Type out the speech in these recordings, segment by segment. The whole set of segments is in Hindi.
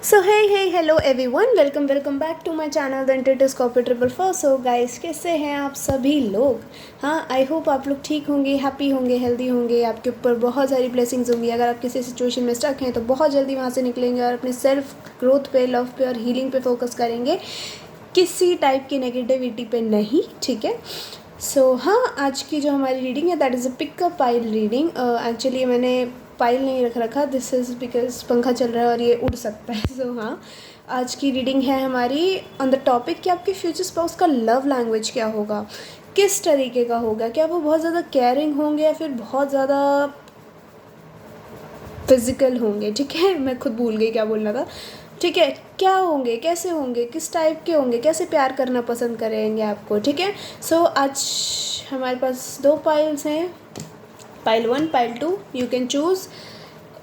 So hey hello everyone, welcome back to my channel the Intertescopy 444। So guys, कैसे हैं आप सभी लोग। हाँ, आई होप आप लोग ठीक होंगे, हैप्पी होंगे, हेल्दी होंगे। आपके ऊपर बहुत सारी ब्लेसिंग्स होंगी। अगर आप किसी सिचुएशन में स्टक हैं तो बहुत जल्दी वहाँ से निकलेंगे और अपने सेल्फ ग्रोथ पे, लव पे और हीलिंग पे फोकस करेंगे, किसी टाइप की नेगेटिविटी पे नहीं। ठीक है। सो हाँ, आज की जो हमारी रीडिंग है that is a pickup pile reading. Actually मैंने पाइल नहीं रखा, दिस इज़ बिकॉज पंखा चल रहा है और ये उड़ सकता है। सो हाँ, आज की रीडिंग है हमारी ऑन द टॉपिक कि आपके फ्यूचर स्पाउस का लव लैंग्वेज क्या होगा, किस तरीके का होगा। क्या वो बहुत ज़्यादा केयरिंग होंगे या फिर बहुत ज़्यादा फिजिकल होंगे। ठीक है, मैं खुद भूल गई क्या बोलना था। ठीक है, क्या होंगे, कैसे होंगे, किस टाइप के होंगे, कैसे प्यार करना पसंद करेंगे आपको। ठीक है। सो आज हमारे पास दो पाइल्स हैं, pile 1, pile 2. You can choose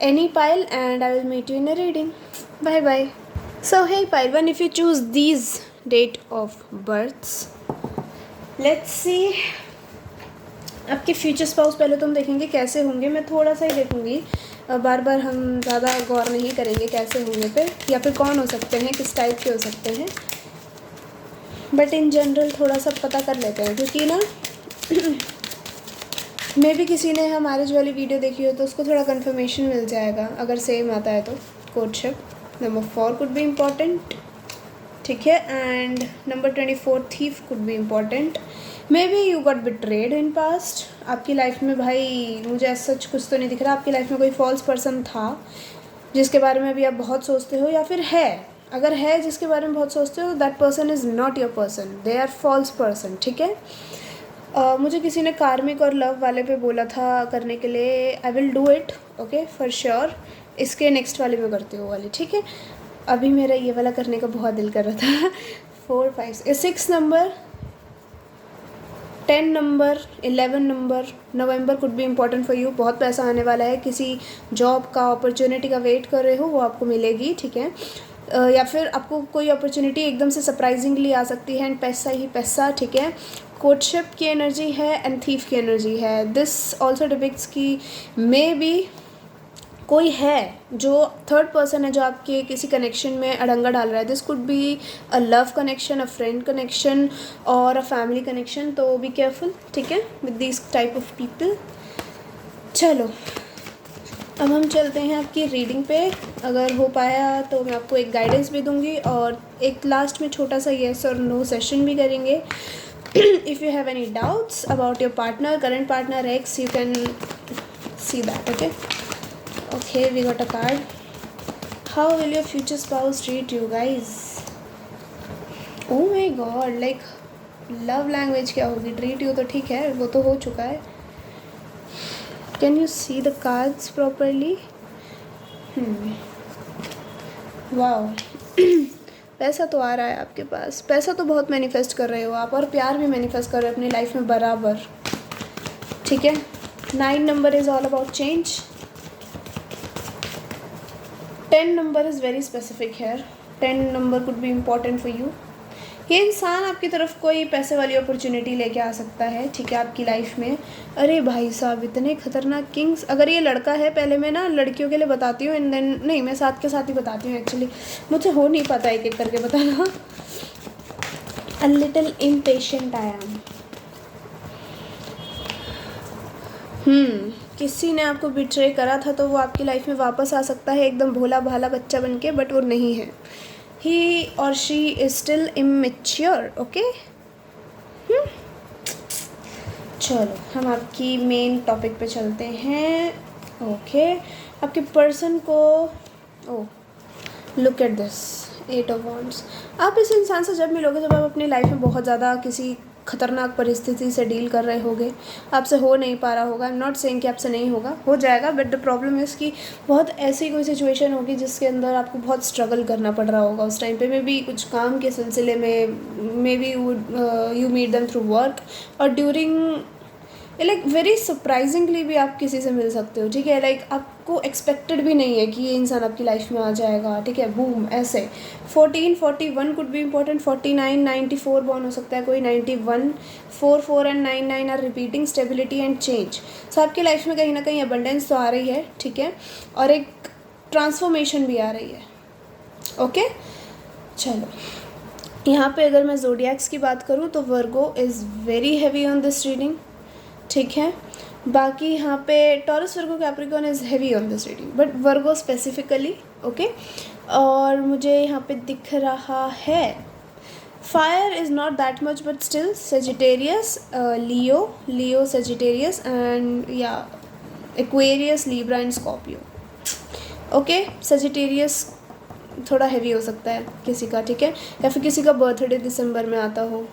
any pile and I will meet you in a reading. Bye bye. So hey pile 1, if you choose these date of births, let's see आपके फ्यूचर स्पाउस पहले तो हम देखेंगे कैसे होंगे। मैं थोड़ा सा ही देखूंगी, बार बार हम ज़्यादा गौर नहीं करेंगे कैसे होंगे पे, या फिर कौन हो सकते हैं, किस टाइप के हो सकते हैं। बट इन जनरल थोड़ा सा पता कर लेते हैं, क्योंकि ना मे भी किसी ने हमारे वाली वीडियो देखी हो तो उसको थोड़ा कंफर्मेशन मिल जाएगा अगर सेम आता है तो। Courtship number 4 could be important. ठीक है। And number 24 thief could be important. May be you got betrayed in past. आपकी लाइफ में भाई मुझे ऐसा सच कुछ तो नहीं दिख रहा। आपकी लाइफ में कोई फॉल्स पर्सन था जिसके बारे में अभी आप बहुत सोचते हो, या फिर है, अगर है जिसके बारे में बहुत सोचते हो, that person is not your person, they are false person. ठीक है। मुझे किसी ने कार्मिक और लव वाले पे बोला था करने के लिए। I will do it, okay, for sure. इसके नेक्स्ट वाले में करती हूँ वाली। ठीक है। अभी मेरा ये वाला करने का बहुत दिल कर रहा था। 4 5 6 number, 10 number, 11 number. November could be important for you. बहुत पैसा आने वाला है, किसी जॉब का अपॉर्चुनिटी का वेट कर रहे हो, वो आपको मिलेगी। ठीक है। या फिर आपको कोई अपॉर्चुनिटी एकदम से सरप्राइजिंगली आ सकती है, एंड पैसा ही पैसा। ठीक है। कोर्टशिप की एनर्जी है एंड थीफ की एनर्जी है। दिस ऑल्सो डिपिक्ट्स की मे बी कोई है जो थर्ड पर्सन है जो आपके किसी कनेक्शन में अड़ंगा डाल रहा है। This could be a love connection, a friend connection और अ फैमिली कनेक्शन। तो बी केयरफुल। ठीक है, with this type of people. चलो अब हम चलते हैं आपकी रीडिंग पे। अगर हो पाया तो मैं आपको एक गाइडेंस भी दूंगी और एक लास्ट में छोटा सा येस और नो सेशन भी करेंगे। If you have any doubts about your partner, current partner, ex, you can see that. Okay, we got a card. How will your future spouse treat you guys? Oh my god, like love language क्या होगी? Treat you तो ठीक है, वो तो हो चुका है। Can you see the cards properly? Wow. पैसा तो आ रहा है आपके पास, पैसा तो बहुत मैनिफेस्ट कर रहे हो आप, और प्यार भी मैनिफेस्ट कर रहे हो अपनी लाइफ में बराबर। ठीक है। 9 number is all about change. 10 number is very specific here. 10 number could be important for you. ये इंसान आपकी तरफ कोई पैसे वाली अपॉर्चुनिटी लेके आ सकता है। ठीक है, आपकी लाइफ में। अरे भाई साहब, इतने खतरनाक किंग्स। अगर ये लड़का है, पहले मैं ना लड़कियों के लिए बताती हूँ एंड देन, नहीं, मैं साथ के साथ ही बताती हूँ। एक्चुअली मुझसे हो नहीं पाता एक एक करके बताना। A little impatient I am. किसी ने आपको बिट्रे करा था तो वो आपकी लाइफ में वापस आ सकता है एकदम भोला भाला बच्चा बन के, बट वो नहीं है। he or she is still immature. okay? चलो हम आपकी मेन टॉपिक पे चलते हैं। ओके, आपके पर्सन को, look at this 8 of wands. आप इस इंसान से जब मिलोगे जब आप अपनी लाइफ में बहुत ज़्यादा किसी खतरनाक परिस्थिति से डील कर रहे होगे, आपसे हो नहीं पा रहा होगा। आई एम नॉट सेइंग कि आपसे नहीं होगा, हो जाएगा, बट द प्रॉब्लम इज़ कि बहुत ऐसी कोई सिचुएशन होगी जिसके अंदर आपको बहुत स्ट्रगल करना पड़ रहा होगा उस टाइम पे। मे बी कुछ काम के सिलसिले में, maybe you meet them through work, और ड्यूरिंग लाइक वेरी सरप्राइजिंगली भी आप किसी से मिल सकते हो। ठीक है, लाइक आपको एक्सपेक्टेड भी नहीं है कि ये इंसान आपकी लाइफ में आ जाएगा। ठीक है, बूम ऐसे। 14 41 कुड बी इम्पॉर्टेंट। 49 94 बॉर्न हो सकता है कोई। 91 4 4 and 9 9 are repeating stability and change. So आपकी लाइफ में कहीं ना कहीं अबंडेंस तो आ रही है। ठीक है, और एक ट्रांसफॉर्मेशन भी आ रही है। ओके, चलो यहाँ पे अगर मैं ज़ोडिएक्स की बात करूँ तो Virgo is very heavy on this reading, ठीक है। बाकी यहाँ पे Taurus, Virgo, Capricorn is heavy on this reading, but Virgo specifically, okay. और मुझे यहाँ पे दिख रहा है fire is not that much, but still Sagittarius, Leo Sagittarius and या Aquarius, Libra and Scorpio, okay. Sagittarius थोड़ा हैवी हो सकता है किसी का, ठीक है, या फिर किसी का बर्थडे दिसंबर में आता हो,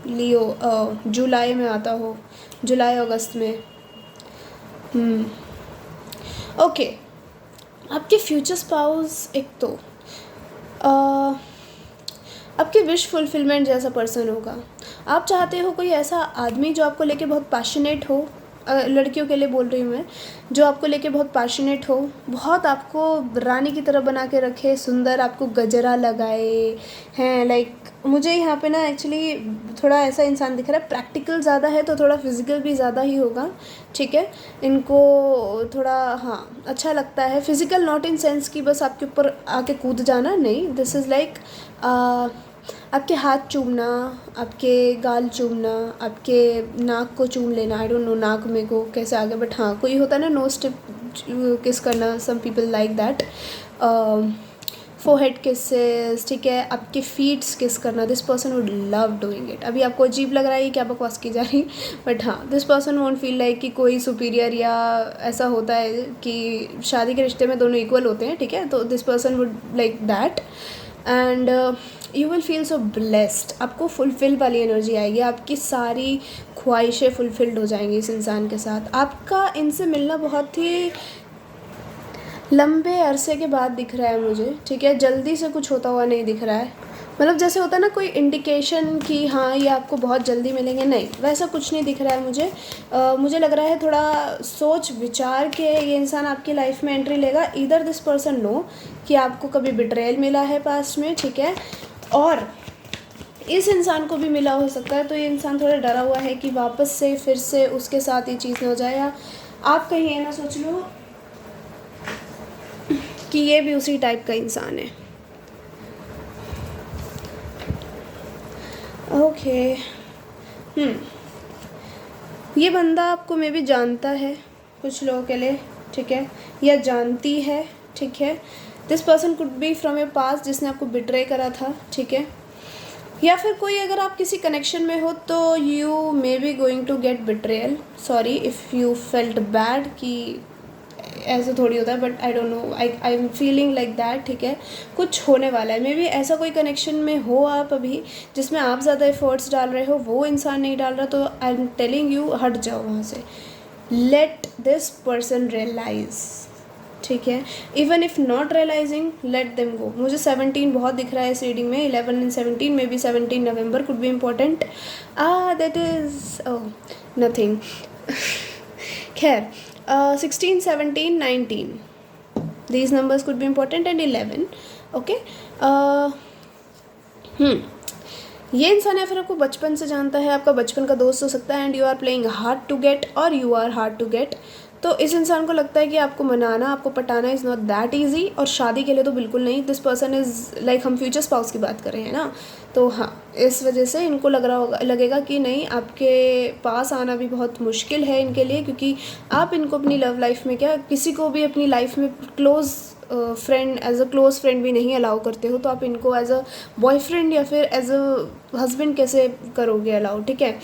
लियो जुलाई में आता हो, जुलाई अगस्त में, ओके। आपके फ्यूचर स्पाउस एक तो आपके विश फुलफिलमेंट जैसा पर्सन होगा। आप चाहते हो कोई ऐसा आदमी जो आपको लेके बहुत पैशनेट हो, लड़कियों के लिए बोल रही हूँ मैं, जो आपको लेके बहुत पैशनेट हो, बहुत आपको रानी की तरह बना के रखे, सुंदर, आपको गजरा लगाए हैं। लाइक मुझे यहाँ पे ना एक्चुअली थोड़ा ऐसा इंसान दिख रहा है, प्रैक्टिकल ज़्यादा है तो थोड़ा फिजिकल भी ज़्यादा ही होगा, ठीक है। इनको थोड़ा हाँ अच्छा लगता है, फिजिकल नॉट इन सेंस कि बस आपके ऊपर आके कूद जाना, नहीं, दिस इज़ लाइक आपके हाथ चूमना, आपके गाल चूमना, आपके नाक को चूम लेना। आई डोंट नो नाक में को कैसे आ गया, बट हाँ कोई होता है ना नोज टिप किस करना, some people like that. Forehead kisses, ठीक है, आपके फीट्स किस करना, this person would love doing it. अभी आपको अजीब लग रहा है क्या बकवास की जा रही, बट हाँ this person won't feel like कि कोई सुपीरियर या ऐसा होता है कि शादी के रिश्ते में दोनों इक्वल होते हैं, ठीक है। तो this person would like that and you will feel so blessed. आपको फुलफिल वाली एनर्जी आएगी, आपकी सारी ख्वाहिशें फुलफिल्ड हो जाएंगी इस इंसान के साथ। आपका इनसे मिलना बहुत ही लंबे अरसे के बाद दिख रहा है मुझे, ठीक है, जल्दी से कुछ होता हुआ नहीं दिख रहा है। मतलब जैसे होता है ना कोई इंडिकेशन कि हाँ ये आपको बहुत जल्दी मिलेंगे, नहीं वैसा कुछ नहीं दिख रहा है मुझे। मुझे लग रहा है थोड़ा सोच विचार के ये इंसान आपकी लाइफ में एंट्री लेगा। ईदर दिस पर्सन नो कि आपको कभी बिट्रेयल मिला है पास्ट में, ठीक है, और इस इंसान को भी मिला हो सकता है। तो ये इंसान थोड़ा डरा हुआ है कि वापस से फिर से उसके साथ ये चीज़ ना हो जाए, या आप कहीं ये ना सोच लो कि ये भी उसी टाइप का इंसान है। ओके, ये बंदा आपको मे भी जानता है कुछ लोगों के लिए, ठीक है, या जानती है, ठीक है। This person could B from your past, जिसने आपको बिट्रे करा था, ठीक है, या फिर कोई अगर आप किसी कनेक्शन में हो तो you may be going to get betrayal. Sorry if you felt bad कि ऐसे थोड़ी होता है, but I don't know, I am feeling like that, ठीक है, कुछ होने वाला है। मे बी ऐसा कोई कनेक्शन में हो आप अभी जिसमें आप ज़्यादा एफर्ट्स डाल रहे हो, वो इंसान नहीं डाल रहा, तो आई एम टेलिंग यू हट जाओ वहाँ से। लेट दिस पर्सन रियलाइज, ठीक है, even if not realising let them go. मुझे 17 बहुत दिख रहा है इस रीडिंग में, 11 and 17, may be 17 November could be important, that is nothing. खैर 16, 17, 19 these numbers could be important and 11, okay। ये इंसान या फिर आपको बचपन से जानता है, आपका बचपन का दोस्त हो सकता है, and you are playing hard to get और you are hard to get. तो इस इंसान को लगता है कि आपको मनाना, आपको पटाना इज़ नॉट दैट ईजी, और शादी के लिए तो बिल्कुल नहीं। दिस पर्सन इज़ लाइक, हम फ्यूचर स्पाउस की बात कर रहे हैं ना, तो हाँ इस वजह से इनको लगेगा कि नहीं, आपके पास आना भी बहुत मुश्किल है इनके लिए, क्योंकि आप इनको अपनी लव लाइफ में, क्या किसी को भी अपनी लाइफ में close friend, as a close friend भी नहीं अलाउ करते हो, तो आप इनको एज अ बॉयफ्रेंड या फिर एज अ हस्बैंड कैसे करोगे अलाउ, ठीक है।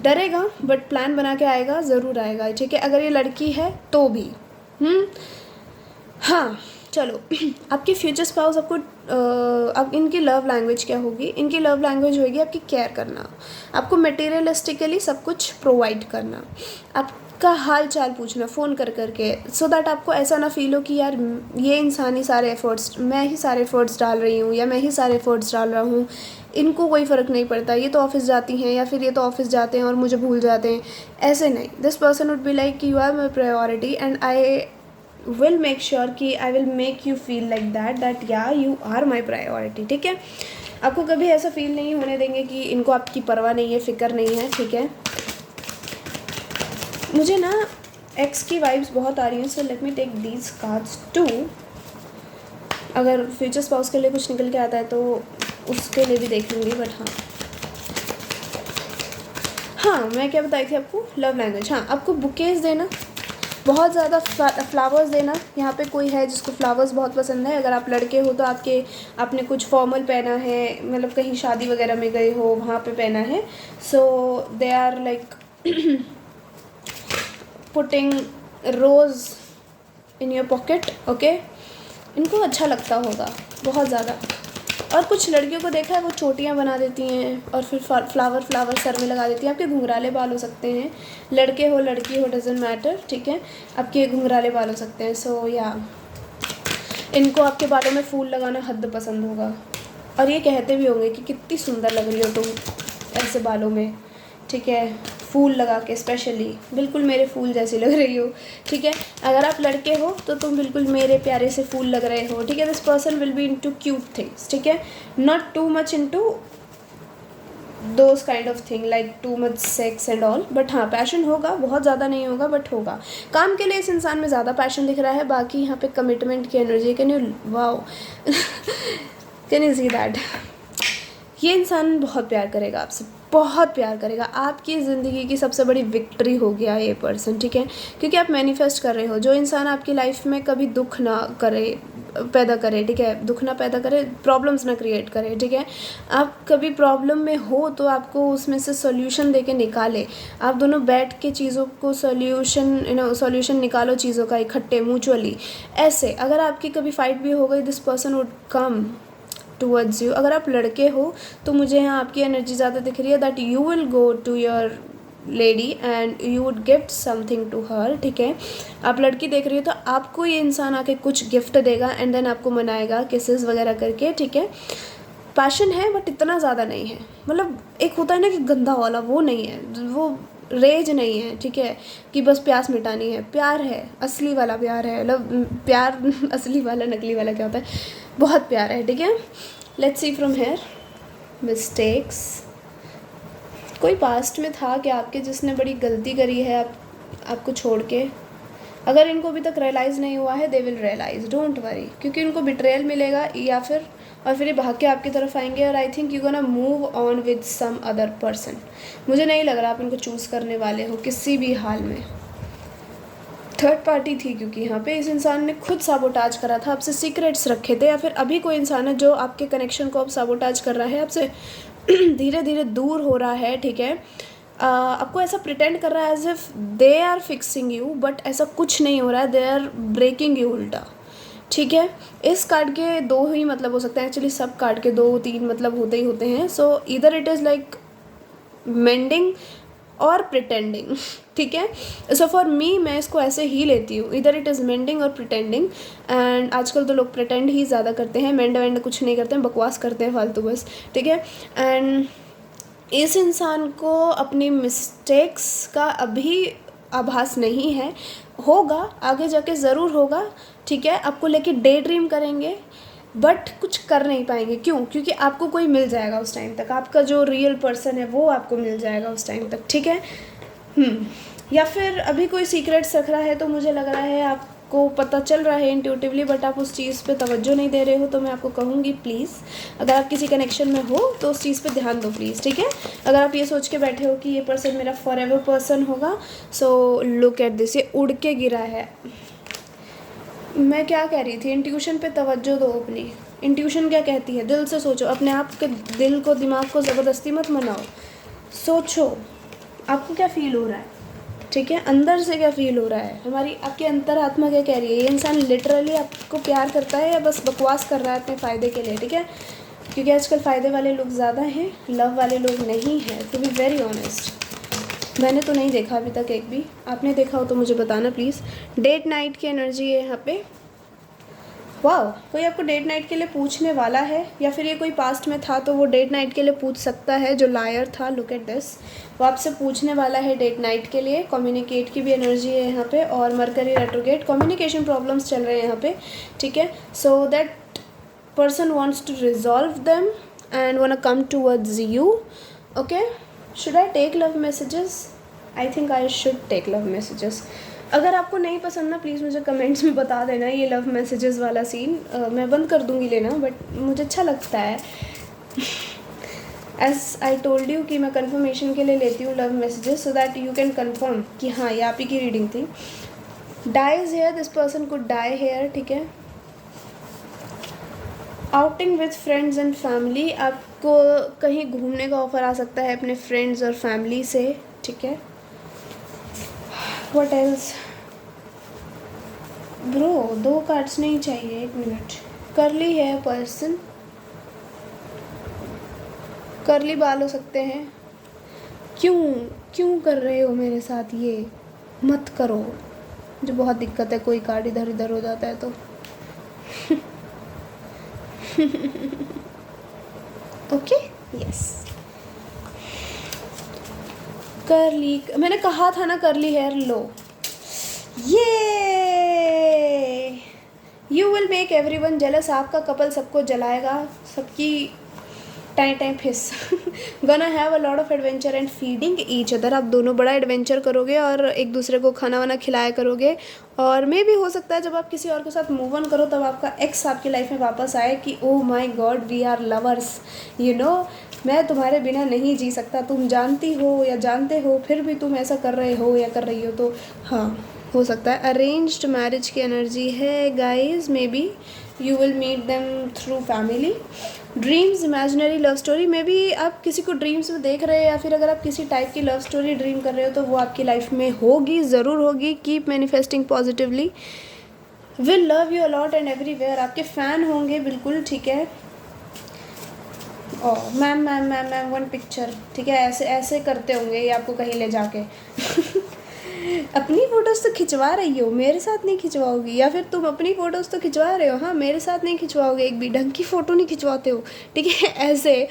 डरेगा बट प्लान बना के आएगा, ज़रूर आएगा, ठीक है। अगर ये लड़की है तो भी हाँ चलो आपके फ्यूचर स्पाउस आपको अब इनकी लव लैंग्वेज क्या होगी? इनकी लव लैंग्वेज होगी आपकी केयर करना, आपको मटेरियलिस्टिकली सब कुछ प्रोवाइड करना, आपका हाल चाल पूछना फ़ोन कर करके, सो दैट आपको ऐसा ना फील हो कि यार ये इंसान ही सारे एफ़र्ट्स, मैं ही सारे एफ़र्ट्स डाल रही हूँ या मैं ही सारे एफ़र्ट्स डाल रहा हूँ, इनको कोई फ़र्क नहीं पड़ता, ये तो ऑफिस जाती हैं या फिर ये तो ऑफिस जाते हैं और मुझे भूल जाते हैं। ऐसे नहीं, this person would be like you are my priority and I will make sure कि I will make you feel like that या यू आर माई प्रायोरिटी, ठीक है। आपको कभी ऐसा फील नहीं होने देंगे कि इनको आपकी परवाह नहीं है, फ़िक्र नहीं है, ठीक है। मुझे ना एक्स की वाइब्स बहुत आ रही हैं, so let me take these cards too. अगर फ्यूचर स्पाउस के लिए कुछ निकल के आता है तो उसके लिए भी देख लूँगी, बट हाँ, मैं क्या बताई थी आपको, लव लैंग्वेज। हाँ, आपको बुकेज़ देना, बहुत ज़्यादा फ्लावर्स देना। यहाँ पे कोई है जिसको फ्लावर्स बहुत पसंद है, अगर आप लड़के हो तो आपने कुछ फॉर्मल पहना है, मतलब कहीं शादी वगैरह में गए हो वहाँ पे पहना है, so they are like putting rose in your pocket, okay. इनको अच्छा लगता होगा बहुत ज़्यादा। और कुछ लड़कियों को देखा है वो चोटियाँ बना देती हैं और फिर फ्लावर सर में लगा देती हैं। आपके घुंघराले बाल हो सकते हैं, लड़के हो लड़की हो डजेंट मैटर, ठीक है, आपके घुंघराले बाल हो सकते हैं। सो या इनको आपके बालों में फूल लगाना हद पसंद होगा, और ये कहते भी होंगे कि कितनी सुंदर लग रही हो तुम ऐसे बालों में, ठीक है, फूल लगा के, स्पेशली बिल्कुल मेरे फूल जैसी लग रही हो, ठीक है। अगर आप लड़के हो तो तुम बिल्कुल मेरे प्यारे से फूल लग रहे हो, ठीक है। This person will be into cute things, ठीक है, not too much into those kind of thing like too much sex and all, but हाँ पैशन होगा, बहुत ज़्यादा नहीं होगा बट होगा। काम के लिए इस इंसान में ज़्यादा पैशन दिख रहा है, बाकी यहाँ पे कमिटमेंट की energy, can you wow can you see that. ये इंसान बहुत प्यार करेगा आपसे, बहुत प्यार करेगा, आपकी ज़िंदगी की सबसे बड़ी विक्ट्री हो गया ये पर्सन, ठीक है, क्योंकि आप मैनिफेस्ट कर रहे हो। जो इंसान आपकी लाइफ में कभी दुख ना पैदा करे, ठीक है, दुख ना पैदा करे, प्रॉब्लम्स ना क्रिएट करे, ठीक है। आप कभी प्रॉब्लम में हो तो आपको उसमें से सॉल्यूशन दे के निकाले, आप दोनों बैठ के चीज़ों को सॉल्यूशन निकालो चीज़ों का इकट्ठे म्यूचुअली। ऐसे अगर आपकी कभी फाइट भी हो गई, this person would come towards you. अगर आप लड़के हो तो मुझे यहाँ आपकी एनर्जी ज़्यादा दिख रही है that you will go to your lady and you would gift something to her, ठीक है। आप लड़की देख रही हो तो आपको ये इंसान आके कुछ गिफ्ट देगा एंड देन आपको मनाएगा किसेस वगैरह करके, ठीक है। पैशन है बट इतना ज़्यादा नहीं है, मतलब एक होता है ना कि गंदा वाला, वो नहीं है, वो रेज नहीं है, ठीक है, कि बस प्यास मिटानी है। प्यार है, असली वाला प्यार है, मतलब प्यार असली वाला, नकली वाला क्या होता है, बहुत प्यार है, ठीक है। Let's see from here mistakes. कोई पास्ट में था क्या आपके जिसने बड़ी गलती करी है आपको छोड़ के? अगर इनको अभी तक रियलाइज़ नहीं हुआ है, they will realise, don't worry, क्योंकि उनको बिट्रेयल मिलेगा या फिर ये भाग के आपकी तरफ आएंगे, और I think you gonna move on with some other person. मुझे नहीं लग रहा आप इनको चूज़ करने वाले हो किसी भी हाल में। थर्ड पार्टी थी, क्योंकि यहाँ पे इस इंसान ने खुद साबोटाज करा था, आपसे सीक्रेट्स रखे थे, या फिर अभी कोई इंसान है जो आपके कनेक्शन को अब साबोटाज कर रहा है, आपसे धीरे धीरे दूर हो रहा है, ठीक है। आपको ऐसा प्रिटेंड कर रहा है as if they are fixing you, but ऐसा कुछ नहीं हो रहा है, दे आर ब्रेकिंग यू उल्टा, ठीक है। इस कार्ड के दो ही मतलब हो सकते हैं, एक्चुअली सब कार्ड के 2-3 मतलब होते ही होते हैं। सो इधर इट इज़ लाइक मेंडिंग और प्रिटेंडिंग, ठीक है। सो फॉर मी, मैं इसको ऐसे ही लेती हूँ, इधर इट इज़ मेंडिंग और प्रिटेंडिंग। एंड आजकल तो लोग प्रिटेंड ही ज़्यादा करते हैं, मेंड वेंड कुछ नहीं करते हैं, बकवास करते हैं फालतू बस, ठीक है। एंड इस इंसान को अपनी मिस्टेक्स का अभी आभास नहीं है, होगा आगे जाके ज़रूर होगा, ठीक है। आपको लेके डे ड्रीम करेंगे बट कुछ कर नहीं पाएंगे, क्यों? क्योंकि आपको कोई मिल जाएगा उस टाइम तक, आपका जो रियल पर्सन है वो आपको मिल जाएगा उस टाइम तक, ठीक है। या फिर अभी कोई सीक्रेट्स रख रहा है तो मुझे लग रहा है आपको पता चल रहा है इंट्यूटिवली, बट आप उस चीज़ पे तवज्जो नहीं दे रहे हो। तो मैं आपको कहूँगी प्लीज़, अगर आप किसी कनेक्शन में हो तो उस चीज़ पे ध्यान दो प्लीज़, ठीक है। अगर आप ये सोच के बैठे हो कि ये पर्सन मेरा फॉरएवर पर्सन होगा, सो लुक एट दिस, ये उड़ के गिरा है। मैं क्या कह रही थी, इंट्यूशन पे तवज्जो दो अपनी। इंट्यूशन क्या कहती है, दिल से सोचो, अपने आप के दिल को, दिमाग को ज़बरदस्ती मत मनाओ, सोचो आपको क्या फ़ील हो रहा है, ठीक है, अंदर से क्या फ़ील हो रहा है, हमारी आपकी अंतरात्मा क्या कह रही है। ये इंसान लिटरली आपको प्यार करता है या बस बकवास कर रहा है अपने फ़ायदे के लिए, ठीक है, क्योंकि आजकल फ़ायदे वाले लोग ज़्यादा हैं, लव वाले लोग नहीं हैं, टू बी वेरी ऑनेस्ट। मैंने तो नहीं देखा अभी तक एक भी, आपने देखा हो तो मुझे बताना प्लीज़। डेट नाइट की एनर्जी है यहाँ पे, वाह, कोई आपको डेट नाइट के लिए पूछने वाला है, या फिर ये कोई पास्ट में था तो वो डेट नाइट के लिए पूछ सकता है, जो लायर था, लुक एट दिस, वो आपसे पूछने वाला है डेट नाइट के लिए। कम्युनिकेट की भी एनर्जी है यहाँ पे, और मरकरी रेट्रोगेट, कम्युनिकेशन प्रॉब्लम्स चल रहे हैं यहाँ पे, ठीक है। So that person wants to resolve them and want come towards you, okay. Should I take love messages? I think I should take love messages. अगर आपको नहीं पसंद ना प्लीज़ मुझे कमेंट्स में बता देना ये लव मैसेजेस वाला सीन। मैं बंद कर दूँगी लेना, बट मुझे अच्छा लगता है। एज आई टोल्ड यू कि मैं कन्फर्मेशन के लिए लेती हूँ love messages, so that you can confirm कि हाँ ये आप ही की रीडिंग थी। Dyes hair, this person could dye hair, ठीक है। Outing with friends and family, आपको कहीं घूमने का ऑफर आ सकता है अपने फ्रेंड्स और फैमिली से, ठीक है। व्हाट एल्स ब्रो, 2 कार्ड्स नहीं चाहिए, 1 मिनट। करली है पर्सन, करली बाल हो सकते हैं। क्यों क्यों कर रहे हो मेरे साथ ये? मत करो, मुझे बहुत दिक्कत है, कोई कार्ड इधर उधर हो जाता है तो। Okay, yes. करली, मैंने कहा था ना करली हेयर लो। ये you will make everyone jealous, आपका कपल सबको जलाएगा, सबकी टाइम फिस। गना have a lot of adventure and feeding each other, आप दोनों बड़ा एडवेंचर करोगे और एक दूसरे को खाना वाना खिलाया करोगे। और मे भी हो सकता है जब आप किसी और के साथ मूव ऑन करो तब आपका एक्स आपकी लाइफ में वापस आए कि oh my God we are lovers, you know, मैं तुम्हारे बिना नहीं जी सकता, तुम जानती हो या जानते हो फिर भी तुम ऐसा कर रहे हो या कर रही हो। तो हाँ, हो सकता है अरेंज्ड मैरिज की एनर्जी है guys. Maybe you will meet them through family. Dreams, imaginary love story, maybe आप किसी को ड्रीम्स में देख रहे हैं, या फिर अगर आप किसी टाइप की लव स्टोरी ड्रीम कर रहे हो तो वो आपकी लाइफ में होगी, ज़रूर होगी। Keep manifesting positively. Will love you a lot and everywhere, आपके फ़ैन होंगे बिल्कुल, ठीक है। Oh ma'am ma'am ma'am ma'am 1 picture, ठीक है। ऐसे ऐसे करते होंगे ये आपको कहीं ले जाके। अपनी फ़ोटोज़ तो खिंचवा रही हो, मेरे साथ नहीं खिंचवाओगी, या फिर तुम अपनी फ़ोटोज़ तो खिंचवा रहे हो, हाँ मेरे साथ नहीं खिंचवाओगे, एक भी ढंग की फ़ोटो नहीं खिंचवाते हो, ठीक है। ऐसे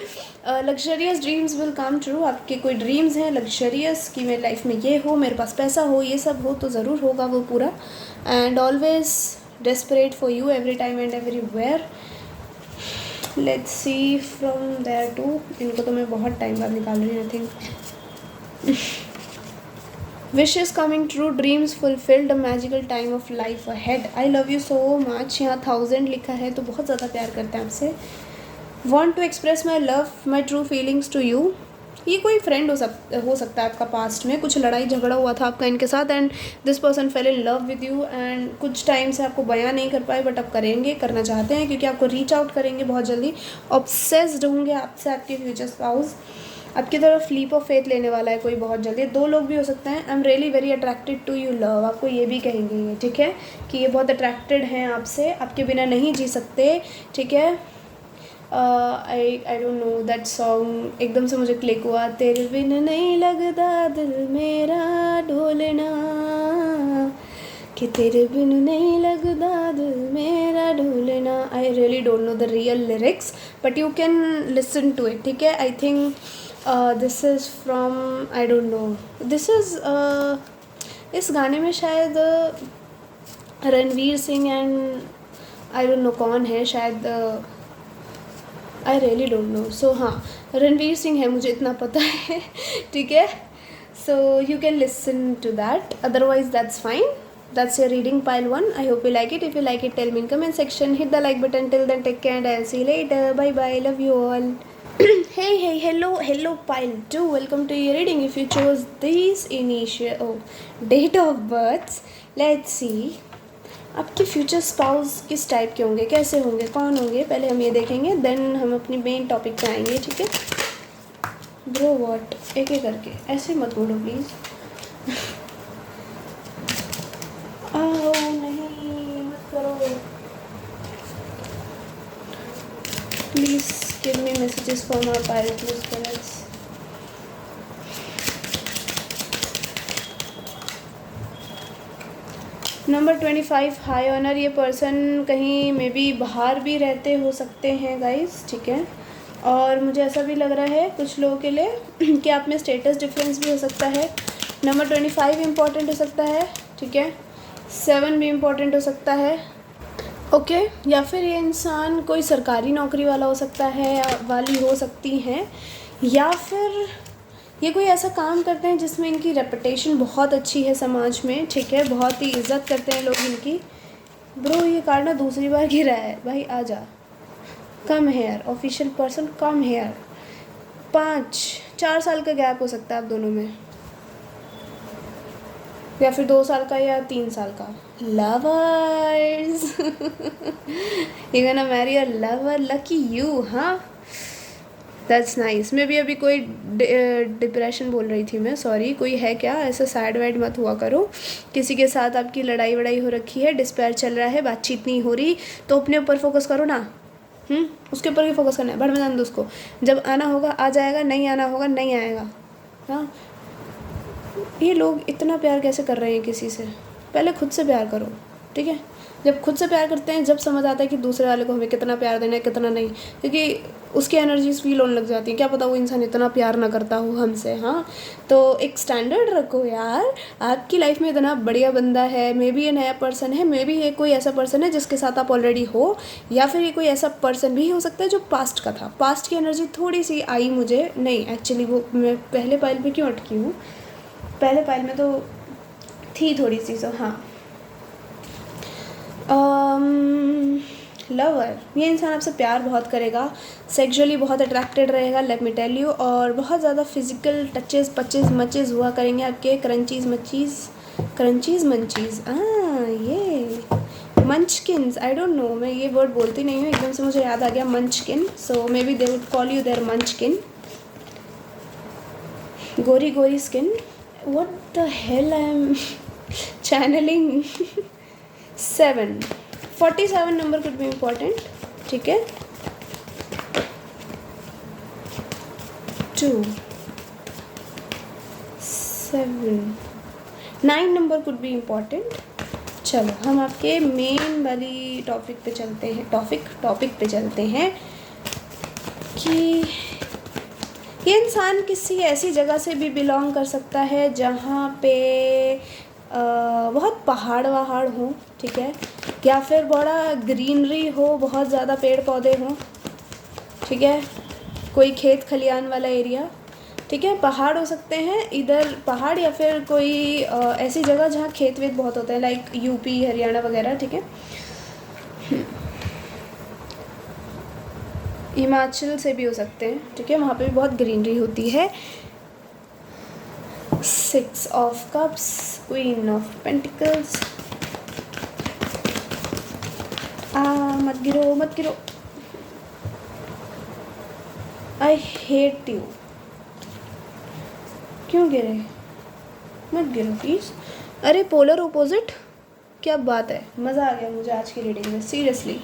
luxurious dreams will come true. आपके कोई ड्रीम्स हैं लग्जरियस कि मेरी लाइफ में ये हो, मेरे पास पैसा हो, ये सब हो, तो ज़रूर होगा वो पूरा। And always desperate for you every time and everywhere. Let's see from there too, इनको तो मैं बहुत टाइम बाद निकाल रही हूँ I think. Wishes coming true, dreams fulfilled, a magical time of life ahead. I love you so much। यहाँ 1000 लिखा है तो बहुत ज़्यादा प्यार करते हैं आपसे। Want to express my love, my true feelings to you। ये कोई फ्रेंड हो सकता है आपका, पास्ट में कुछ लड़ाई झगड़ा हुआ था आपका इनके साथ, and this person fail in love with you, and कुछ टाइम से आपको बयां नहीं कर पाए, बट अब करेंगे, करना चाहते हैं, क्योंकि आपको रीच आउट करेंगे बहुत जल्दी। ऑब्सेस्ड होंगे आपसे आपके फ्यूचर स्पाउस, आपकी तरफ लीप ऑफ फेथ लेने वाला है कोई बहुत जल्दी। 2 लोग भी हो सकते हैं। I am really very attracted to you love, आपको ये भी कहेंगे ये, ठीक है, कि ये बहुत अट्रैक्टेड हैं आपसे, आपके बिना नहीं जी सकते, ठीक है। आई डोंट नो दैट सॉन्ग, एकदम से मुझे क्लिक हुआ। तेरे बिन नहीं लगता दिल मेरा ढोलना, कि तेरे बिन नहीं लगता दिल मेरा ढोलना। I really don't know the real lyrics, but you can listen to it, ठीक है। I think this is from, I don't know, this is इस गाने में शायद Ranveer Singh and I don't know कौन है, शायद I really don't know. So हाँ, रणवीर सिंह है, मुझे इतना पता है, ठीक है। So you can listen to that, otherwise that's fine. That's your reading pile 1. I hope you like it. If you like it, tell me in comment section. Hit the like button. Till then, take care and I'll see you later. Bye bye. Love you all. Hey, hello pile 2. Welcome to your reading. If you chose these date of births, let's see. आपके फ्यूचर स्पाउस किस टाइप के होंगे, कैसे होंगे, कौन होंगे, पहले हम ये देखेंगे, देन हम अपनी मेन टॉपिक पे आएंगे, ठीक है। ब्रो व्हाट, एक एक करके, ऐसे मत बोलो प्लीज़। नहीं मत करो please. Give me messages from our pilot spirits. Number 25 high honour, ये पर्सन कहीं मे बी बाहर भी रहते हो सकते हैं गाइस, ठीक है। और मुझे ऐसा भी लग रहा है कुछ लोगों के लिए कि आप में स्टेटस डिफरेंस भी हो सकता है। नंबर 25 इम्पॉर्टेंट हो सकता है, ठीक है। 7 भी इम्पॉर्टेंट हो सकता है, ओके। या फिर ये इंसान कोई सरकारी नौकरी वाला हो सकता है, वाली हो सकती हैं, या फिर ये कोई ऐसा काम करते हैं जिसमें इनकी रेपुटेशन बहुत अच्छी है समाज में, ठीक है, बहुत ही इज्जत करते हैं लोग इनकी। ब्रो ये कार्ड ना दूसरी बार गिरा है भाई, आ जा। Come here, official person, come here. 4 साल का गैप हो सकता है आप दोनों में, या फिर 2 साल का या 3 साल का। Lovers you gonna marry a lover, lucky you. हाँ दैट्स नाइस। मैं भी अभी कोई डिप्रेशन बोल रही थी मैं, सॉरी। कोई है क्या ऐसा? सैड वैड मत हुआ करो। किसी के साथ आपकी लड़ाई वड़ाई हो रखी है, डिस्पेयर चल रहा है, बातचीत नहीं हो रही, तो अपने ऊपर फोकस करो ना। उसके ऊपर भी फोकस करना है, भड़ में जान दो उसको। जब आना होगा आ जाएगा, नहीं आना होगा नहीं आएगा। हाँ, ये लोग इतना प्यार कैसे कर रहे हैं किसी से? पहले खुद से प्यार करो, ठीक है। जब खुद से प्यार करते हैं, जब समझ आता है कि दूसरे वाले को हमें कितना प्यार देना है कितना नहीं, क्योंकि उसकी एनर्जीज फील होने लग जाती हैं। क्या पता वो इंसान इतना प्यार ना करता हो हमसे। हाँ, तो एक स्टैंडर्ड रखो यार। आपकी लाइफ में इतना बढ़िया बंदा है, मे बी ये नया पर्सन है, मे बी ये कोई ऐसा पर्सन है जिसके साथ आप ऑलरेडी हो, या फिर ये कोई ऐसा पर्सन भी हो सकता है जो पास्ट का था। पास्ट की एनर्जी थोड़ी सी आई मुझे, नहीं एक्चुअली वो मैं पहले पाइल पे क्यों अटकी हूँ, पहले पाइल में तो थी थोड़ी सी। सो हाँ, लवर, ये इंसान आपसे प्यार बहुत करेगा, सेक्सुअली बहुत अट्रैक्टेड रहेगा, लेट मी टेल यू। और बहुत ज़्यादा फिजिकल टचेस पचेस मचेस हुआ करेंगे आपके, क्रंचीज मंचीज। ये मंचकिन्स, आई डोंट नो, मैं ये वर्ड बोलती नहीं हूँ, एकदम से मुझे याद आ गया munchkin. So maybe they would call you there munchkin. गोरी गोरी skin, what the hell I am channeling 47 number could be important, ठीक है। 2 7 9 नंबर could be important। चलो हम आपके मेन वाली टॉपिक पे चलते हैं, टॉपिक पे चलते हैं कि ये इंसान किसी ऐसी जगह से भी बिलोंग कर सकता है जहाँ पे बहुत पहाड़ वहाड़ हो, ठीक है, या फिर बड़ा ग्रीनरी हो, बहुत ज़्यादा पेड़ पौधे हों, ठीक है, कोई खेत खलियान वाला एरिया, ठीक है। पहाड़ हो सकते हैं इधर, पहाड़, या फिर कोई ऐसी जगह जहाँ खेत वेत बहुत होते हैं, लाइक यूपी हरियाणा वगैरह, ठीक है। हिमाचल से भी हो सकते हैं, ठीक है, वहाँ पे भी बहुत ग्रीनरी होती है। 6 of cups, queen of pentacles. मत गिरो, आई हेट यू। क्यों गिरे? मत गिरो प्लीज़। अरे पोलर ओपोजिट, क्या बात है, मज़ा आ गया मुझे आज की रीडिंग में, सीरियसली।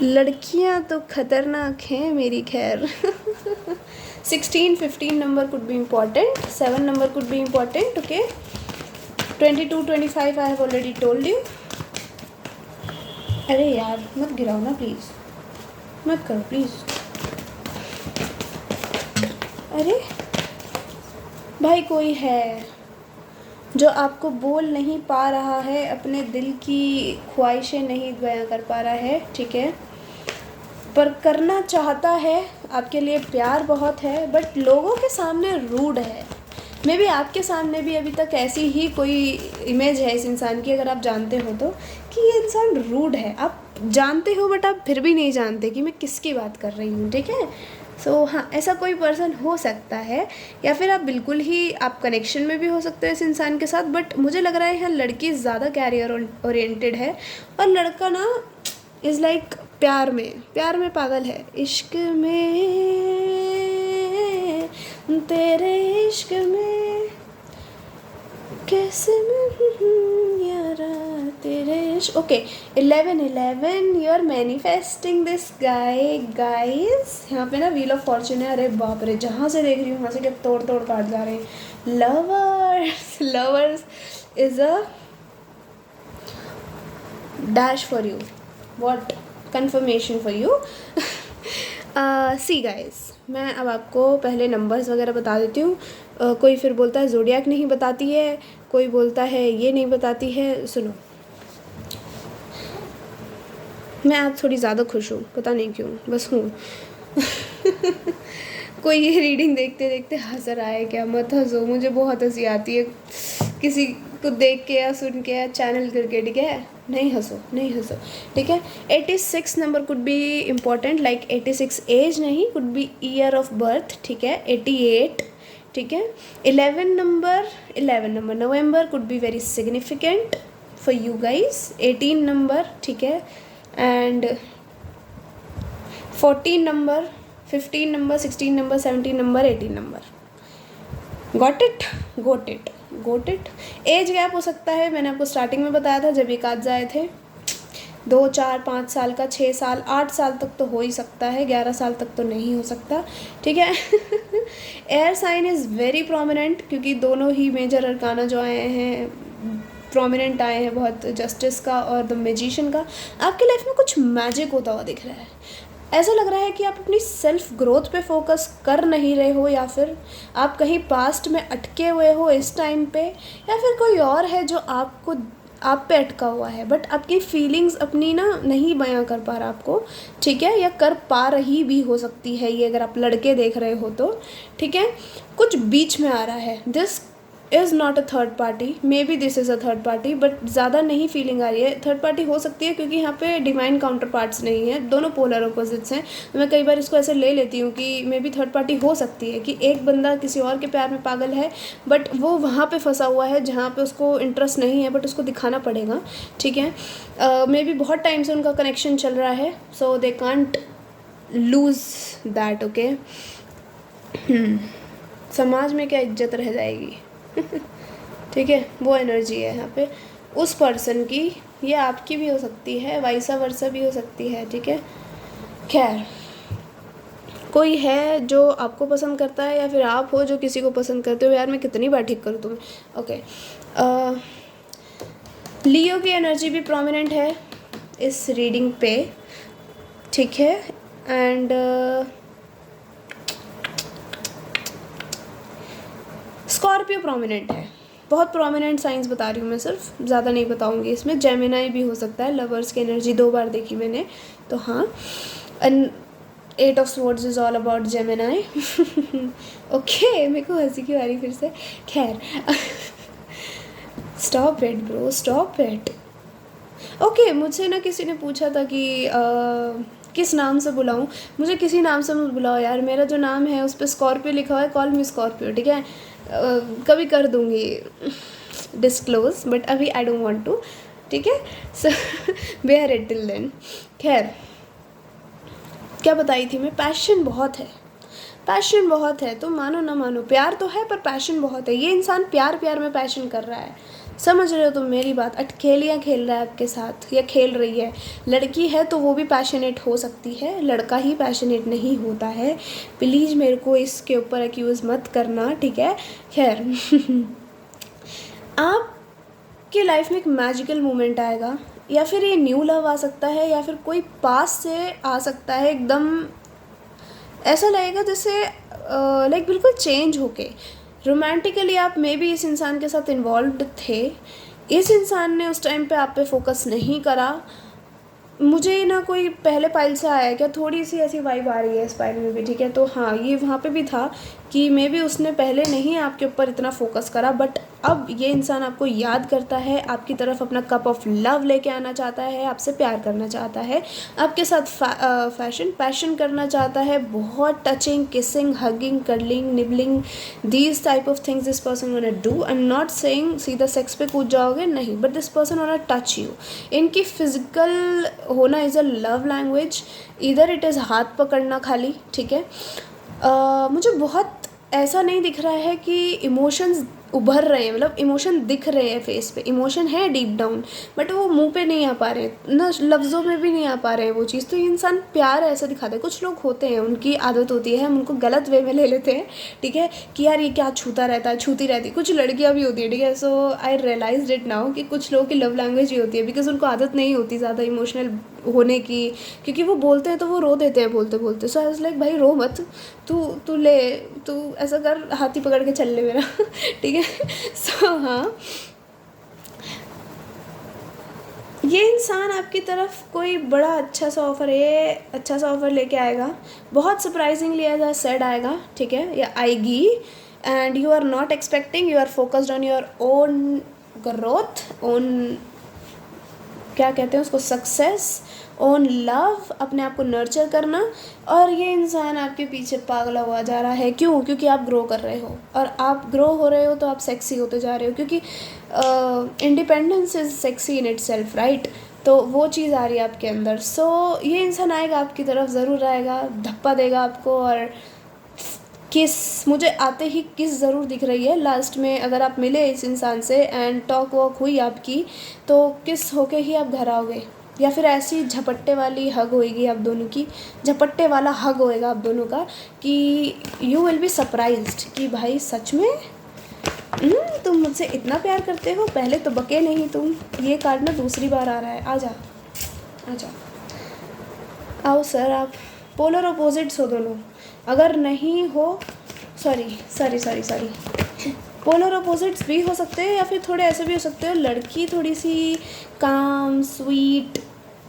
लड़कियां तो खतरनाक हैं मेरी, खैर। 16 15 number could be important, 7 number could be important, okay. 22 25 I have already told you. अरे यार मत गिराओ ना प्लीज़, मत करो प्लीज़। अरे भाई कोई है जो आपको बोल नहीं पा रहा है, अपने दिल की ख्वाहिशें नहीं बयां कर पा रहा है, ठीक है, पर करना चाहता है, आपके लिए प्यार बहुत है, बट लोगों के सामने रूड है। मे बी आपके सामने भी अभी तक ऐसी ही कोई इमेज है इस इंसान की, अगर आप जानते हो तो, कि ये इंसान रूड है। आप जानते हो बट आप फिर भी नहीं जानते कि मैं किसकी बात कर रही हूँ, ठीक है। सो हाँ, ऐसा कोई पर्सन हो सकता है, या फिर आप बिल्कुल ही आप कनेक्शन में भी हो सकते हो इस इंसान के साथ, बट मुझे लग रहा है यहाँ लड़की ज़्यादा कैरियर ओरिएंटेड है, और लड़का ना इज़ लाइक प्यार में पागल है। इश्क में, तेरे इश्क में कैसे मैं यारा तेरे इश्क। Okay 11 you are manifesting this guy guys. यहाँ पे ना व्हील ऑफ फॉर्चून है। अरे बाप रे, जहाँ से देख रही हूँ वहाँ से क्या तोड़ काट जा रहे हैं। Lovers is a dash for you, what confirmation for you। See guys, मैं अब आपको पहले नंबर्स वगैरह बता देती हूँ। कोई फिर बोलता है ज़ोडिएक नहीं बताती है, कोई बोलता है ये नहीं बताती है। सुनो, मैं आज थोड़ी ज़्यादा खुश हूँ, पता नहीं क्यों, बस हूँ। कोई ये रीडिंग देखते देखते हंस रहा है क्या? मत हंसो, मुझे बहुत हंसी आती है किसी को देख के या सुन के या चैनल करके, ठीक है? नहीं हंसो, नहीं हंसो, ठीक है? 86 number could be important, like 86 age नहीं, could be year of birth, ठीक है? 88, ठीक है? 11 number November could be very significant for you guys. 18 number, ठीक है? And 14 number, 15 number, 16 number, 17 number, 18 number. Got it, got it, got it. Age gap हो सकता है, मैंने आपको स्टार्टिंग में बताया था जब ये काज आए थे, 2, 4, 5 साल का, 6 साल, 8 साल तक तो हो ही सकता है, 11 साल तक तो नहीं हो सकता, ठीक है? Air sign is very prominent, क्योंकि दोनों ही मेजर अरकाना जो आए हैं प्रोमिनेंट आए हैं बहुत, जस्टिस का और द मैजिशियन का। आपकी लाइफ में कुछ मैजिक होता हुआ दिख रहा है। ऐसा लग रहा है कि आप अपनी सेल्फ ग्रोथ पे फोकस कर नहीं रहे हो, या फिर आप कहीं पास्ट में अटके हुए हो इस टाइम पे, या फिर कोई और है जो आपको आप पे अटका हुआ है, बट आपकी फीलिंग्स अपनी ना नहीं बयां कर पा रहा आपको, ठीक है? या कर पा रही भी हो सकती है ये, अगर आप लड़के देख रहे हो तो, ठीक है? कुछ बीच में आ रहा है। This is not a third party, may be this is a third party, but ज़्यादा नहीं फीलिंग आ रही है। थर्ड पार्टी हो सकती है क्योंकि यहाँ पे डिवाइन काउंटर पार्ट्स नहीं है, दोनों पोलर अपोजिट्स हैं। तो मैं कई बार इसको ऐसे ले लेती हूँ कि मे बी थर्ड पार्टी हो सकती है, कि एक बंदा किसी और के प्यार में पागल है, बट वो वहाँ पे फंसा हुआ है जहाँ पे उसको इंटरेस्ट नहीं है, बट उसको दिखाना पड़ेगा, ठीक है? मे बी बहुत टाइम से उनका कनेक्शन चल रहा है, so they can't lose that, okay? समाज में क्या इज्जत रह जाएगी? ठीक है, वो एनर्जी है यहाँ पे उस पर्सन की, ये आपकी भी हो सकती है, वाइसा वर्सा भी हो सकती है, ठीक है? खैर, कोई है जो आपको पसंद करता है, या फिर आप हो जो किसी को पसंद करते हो। यार मैं कितनी बार ठीक करूँ तुम्हें? ओके, लियो की एनर्जी भी प्रोमिनेंट है इस रीडिंग पे, ठीक है? एंड स्कॉर्पियो प्रोमिनेंट है, बहुत प्रोमिनेंट साइंस बता रही हूँ मैं, सिर्फ ज़्यादा नहीं बताऊँगी इसमें। जेमिनाई भी हो सकता है, लवर्स की एनर्जी 2 बार देखी मैंने, तो हाँ। And 8 of swords is all about Gemini. Okay, मेरे को हंसी क्यों आ रही फिर से? खैर, stop it bro, stop it. Okay, मुझसे ना किसी ने पूछा था कि किस नाम से बुलाऊं। मुझे किसी नाम से मत बुलाओ यार, मेरा जो नाम है उस पर स्कॉर्पियो लिखा हुआ है, कॉल मी स्कॉर्पियो, ठीक है? कभी कर दूँगी डिस्क्लोज, बट अभी आई डोंट वांट टू, ठीक है? सो बेयर इट टिल देन। खैर, क्या बताई थी मैं? पैशन बहुत है, पैशन बहुत है, तो मानो ना मानो, प्यार तो है पर पैशन बहुत है। ये इंसान प्यार प्यार में पैशन कर रहा है, समझ रहे हो तुम मेरी बात? अटखेलियाँ खेल रहा है आपके साथ, या खेल रही है। लड़की है तो वो भी पैशनेट हो सकती है, लड़का ही पैशनेट नहीं होता है। प्लीज़ मेरे को इसके ऊपर एक्यूज़ मत करना, ठीक है? खैर, आपकी लाइफ में एक मैजिकल मोमेंट आएगा, या फिर ये न्यू लव आ सकता है, या फिर कोई पास से आ सकता है। एकदम ऐसा लगेगा जैसे लाइक बिल्कुल चेंज होके। रोमांटिकली आप मे बी इस इंसान के साथ इन्वॉल्व्ड थे, इस इंसान ने उस टाइम पे आप पे फोकस नहीं करा। मुझे ना कोई पहले पाइल से आया क्या, थोड़ी सी ऐसी वाइब आ रही है इस पाइल में भी, ठीक है? तो हाँ, ये वहाँ पे भी था कि मे बी उसने पहले नहीं आपके ऊपर इतना फोकस करा, बट अब ये इंसान आपको याद करता है, आपकी तरफ अपना कप ऑफ लव लेके आना चाहता है, आपसे प्यार करना चाहता है, आपके साथ पैशन करना चाहता है। बहुत touching, kissing, hugging, curling, nibbling, these type of things this person want to do. I am not saying सीधा सेक्स पे कूद जाओगे, नहीं, but this person want to touch you. इनकी फिजिकल होना इज़ अ लव लैंग्वेज, इधर इट इज़ हाथ पकड़ना खाली, ठीक है? मुझे बहुत ऐसा नहीं दिख रहा है कि इमोशंस उभर रहे हैं, मतलब इमोशन दिख रहे हैं फेस पे, इमोशन है डीप डाउन, बट वो मुंह पे नहीं आ पा रहे हैं, ना लफ्ज़ों में भी नहीं आ पा रहे हैं वो चीज़। तो ये इंसान प्यार ऐसा दिखाता है। कुछ लोग होते हैं, उनकी आदत होती है, हम उनको गलत वे में ले लेते हैं, ठीक है? कि यार ये क्या छूता रहता है, छूती रहती है। कुछ लड़कियाँ भी होती है, ठीक है? सो आई रियलाइज इट नाउ कि कुछ लोगों की लव लैंग्वेज ही होती है, बिकॉज उनको आदत नहीं होती ज़्यादा इमोशनल होने की, क्योंकि वो बोलते हैं तो वो रो देते हैं बोलते बोलते। सो आई वाज लाइक, भाई रो मत, तू ऐसा कर, हाथी पकड़ के चल ले मेरा, ठीक है? सो हाँ, ये इंसान आपकी तरफ कोई बड़ा अच्छा सा ऑफ़र है, अच्छा सा ऑफ़र लेके आएगा, बहुत सरप्राइजिंगली एज आई सेड आएगा, ठीक है, या आएगी, and you are not expecting, you are focused on your own growth, own क्या कहते हैं उसको, सक्सेस, ओन लव, अपने आप को नर्चर करना। और ये इंसान आपके पीछे पागला हुआ जा रहा है, क्यों? क्योंकि आप ग्रो कर रहे हो, और आप ग्रो हो रहे हो तो आप सेक्सी होते जा रहे हो, क्योंकि independence is sexy in it self, right? तो वो चीज़ आ रही है आपके अंदर। सो ये इंसान आएगा आपकी तरफ, ज़रूर आएगा, धप्पा देगा आपको, और किस, मुझे आते ही किस ज़रूर दिख रही है लास्ट में। अगर आप मिले इस इंसान से एंड टॉक वॉक हुई आपकी, तो किस होके ही आप घर आओगे, या फिर ऐसी झपट्टे वाली हग होएगी आप दोनों की, झपट्टे वाला हग होएगा आप दोनों का, कि यू विल बी सरप्राइज्ड कि भाई सच में तुम मुझसे इतना प्यार करते हो, पहले तो बके नहीं तुम। ये कार्ड ना दूसरी बार आ रहा है, आजा आजा, आओ सर। आप पोलर अपोजिट्स हो दोनों, अगर नहीं हो, सॉरी, पोलर अपोजिट्स भी हो सकते हैं, या फिर थोड़े ऐसे भी हो सकते हो, लड़की थोड़ी सी काम स्वीट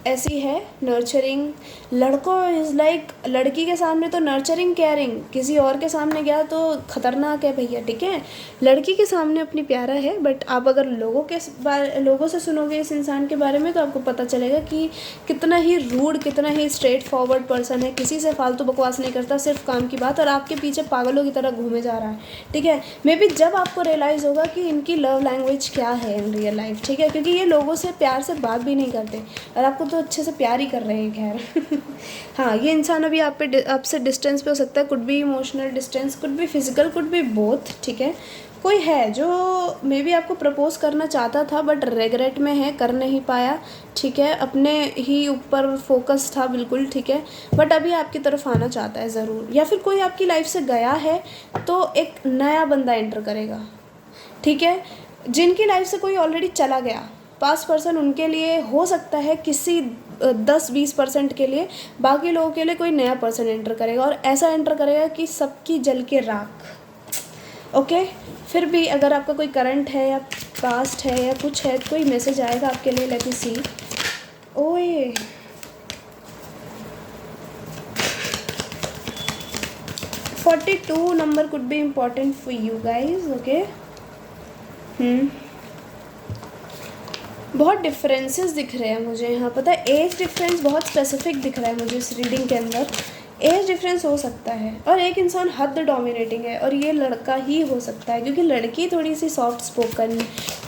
ऐसी है, नर्चरिंग, लड़कों इज़ लाइक, लड़की के सामने तो नर्चरिंग केयरिंग, किसी और के सामने गया तो ख़तरनाक है भैया, ठीक है? लड़की के सामने अपनी प्यारा है, बट आप अगर लोगों से सुनोगे इस इंसान के बारे में, तो आपको पता चलेगा कि कितना ही रूड, कितना ही स्ट्रेट फॉरवर्ड पर्सन है, किसी से फालतू बकवास नहीं करता, सिर्फ काम की बात, और आपके पीछे पागलों की तरह घूमे जा रहा है, ठीक है? मे बी जब आपको रियलाइज़ होगा कि इनकी लव लैंग्वेज क्या है इन रियल लाइफ, ठीक है? क्योंकि ये लोगों से प्यार से बात भी नहीं करते, और आपको तो अच्छे से प्यार ही कर रहे हैं, खैर। हाँ, ये इंसान अभी आपसे डिस्टेंस पे हो सकता है, could be emotional distance, could be physical, could be both, ठीक है? कोई है जो मे बी आपको प्रपोज करना चाहता था, बट रेगरेट में है, कर नहीं पाया, ठीक है? अपने ही ऊपर फोकस था बिल्कुल, ठीक है? बट अभी आपकी तरफ आना चाहता है ज़रूर, या फिर कोई आपकी लाइफ से गया है तो एक नया बंदा एंटर करेगा, ठीक है? जिनकी लाइफ से कोई ऑलरेडी चला गया, पास पर्सन, उनके लिए हो सकता है किसी 10-20% के लिए, बाकी लोगों के लिए कोई नया पर्सन एंटर करेगा, और ऐसा एंटर करेगा कि सबकी जल के राख, ओके? फिर भी अगर आपका कोई करंट है या पास्ट है या कुछ है, कोई मैसेज आएगा आपके लिए, लेट मी सी। ओए 42 number could be important for you guys, okay? बहुत डिफरेंसेस दिख रहे हैं मुझे यहाँ, पता है? एज डिफरेंस बहुत स्पेसिफिक दिख रहा है मुझे इस रीडिंग के अंदर। एज डिफरेंस हो सकता है, और एक इंसान हद डोमिनेटिंग है, और ये लड़का ही हो सकता है, क्योंकि लड़की थोड़ी सी सॉफ्ट स्पोकन,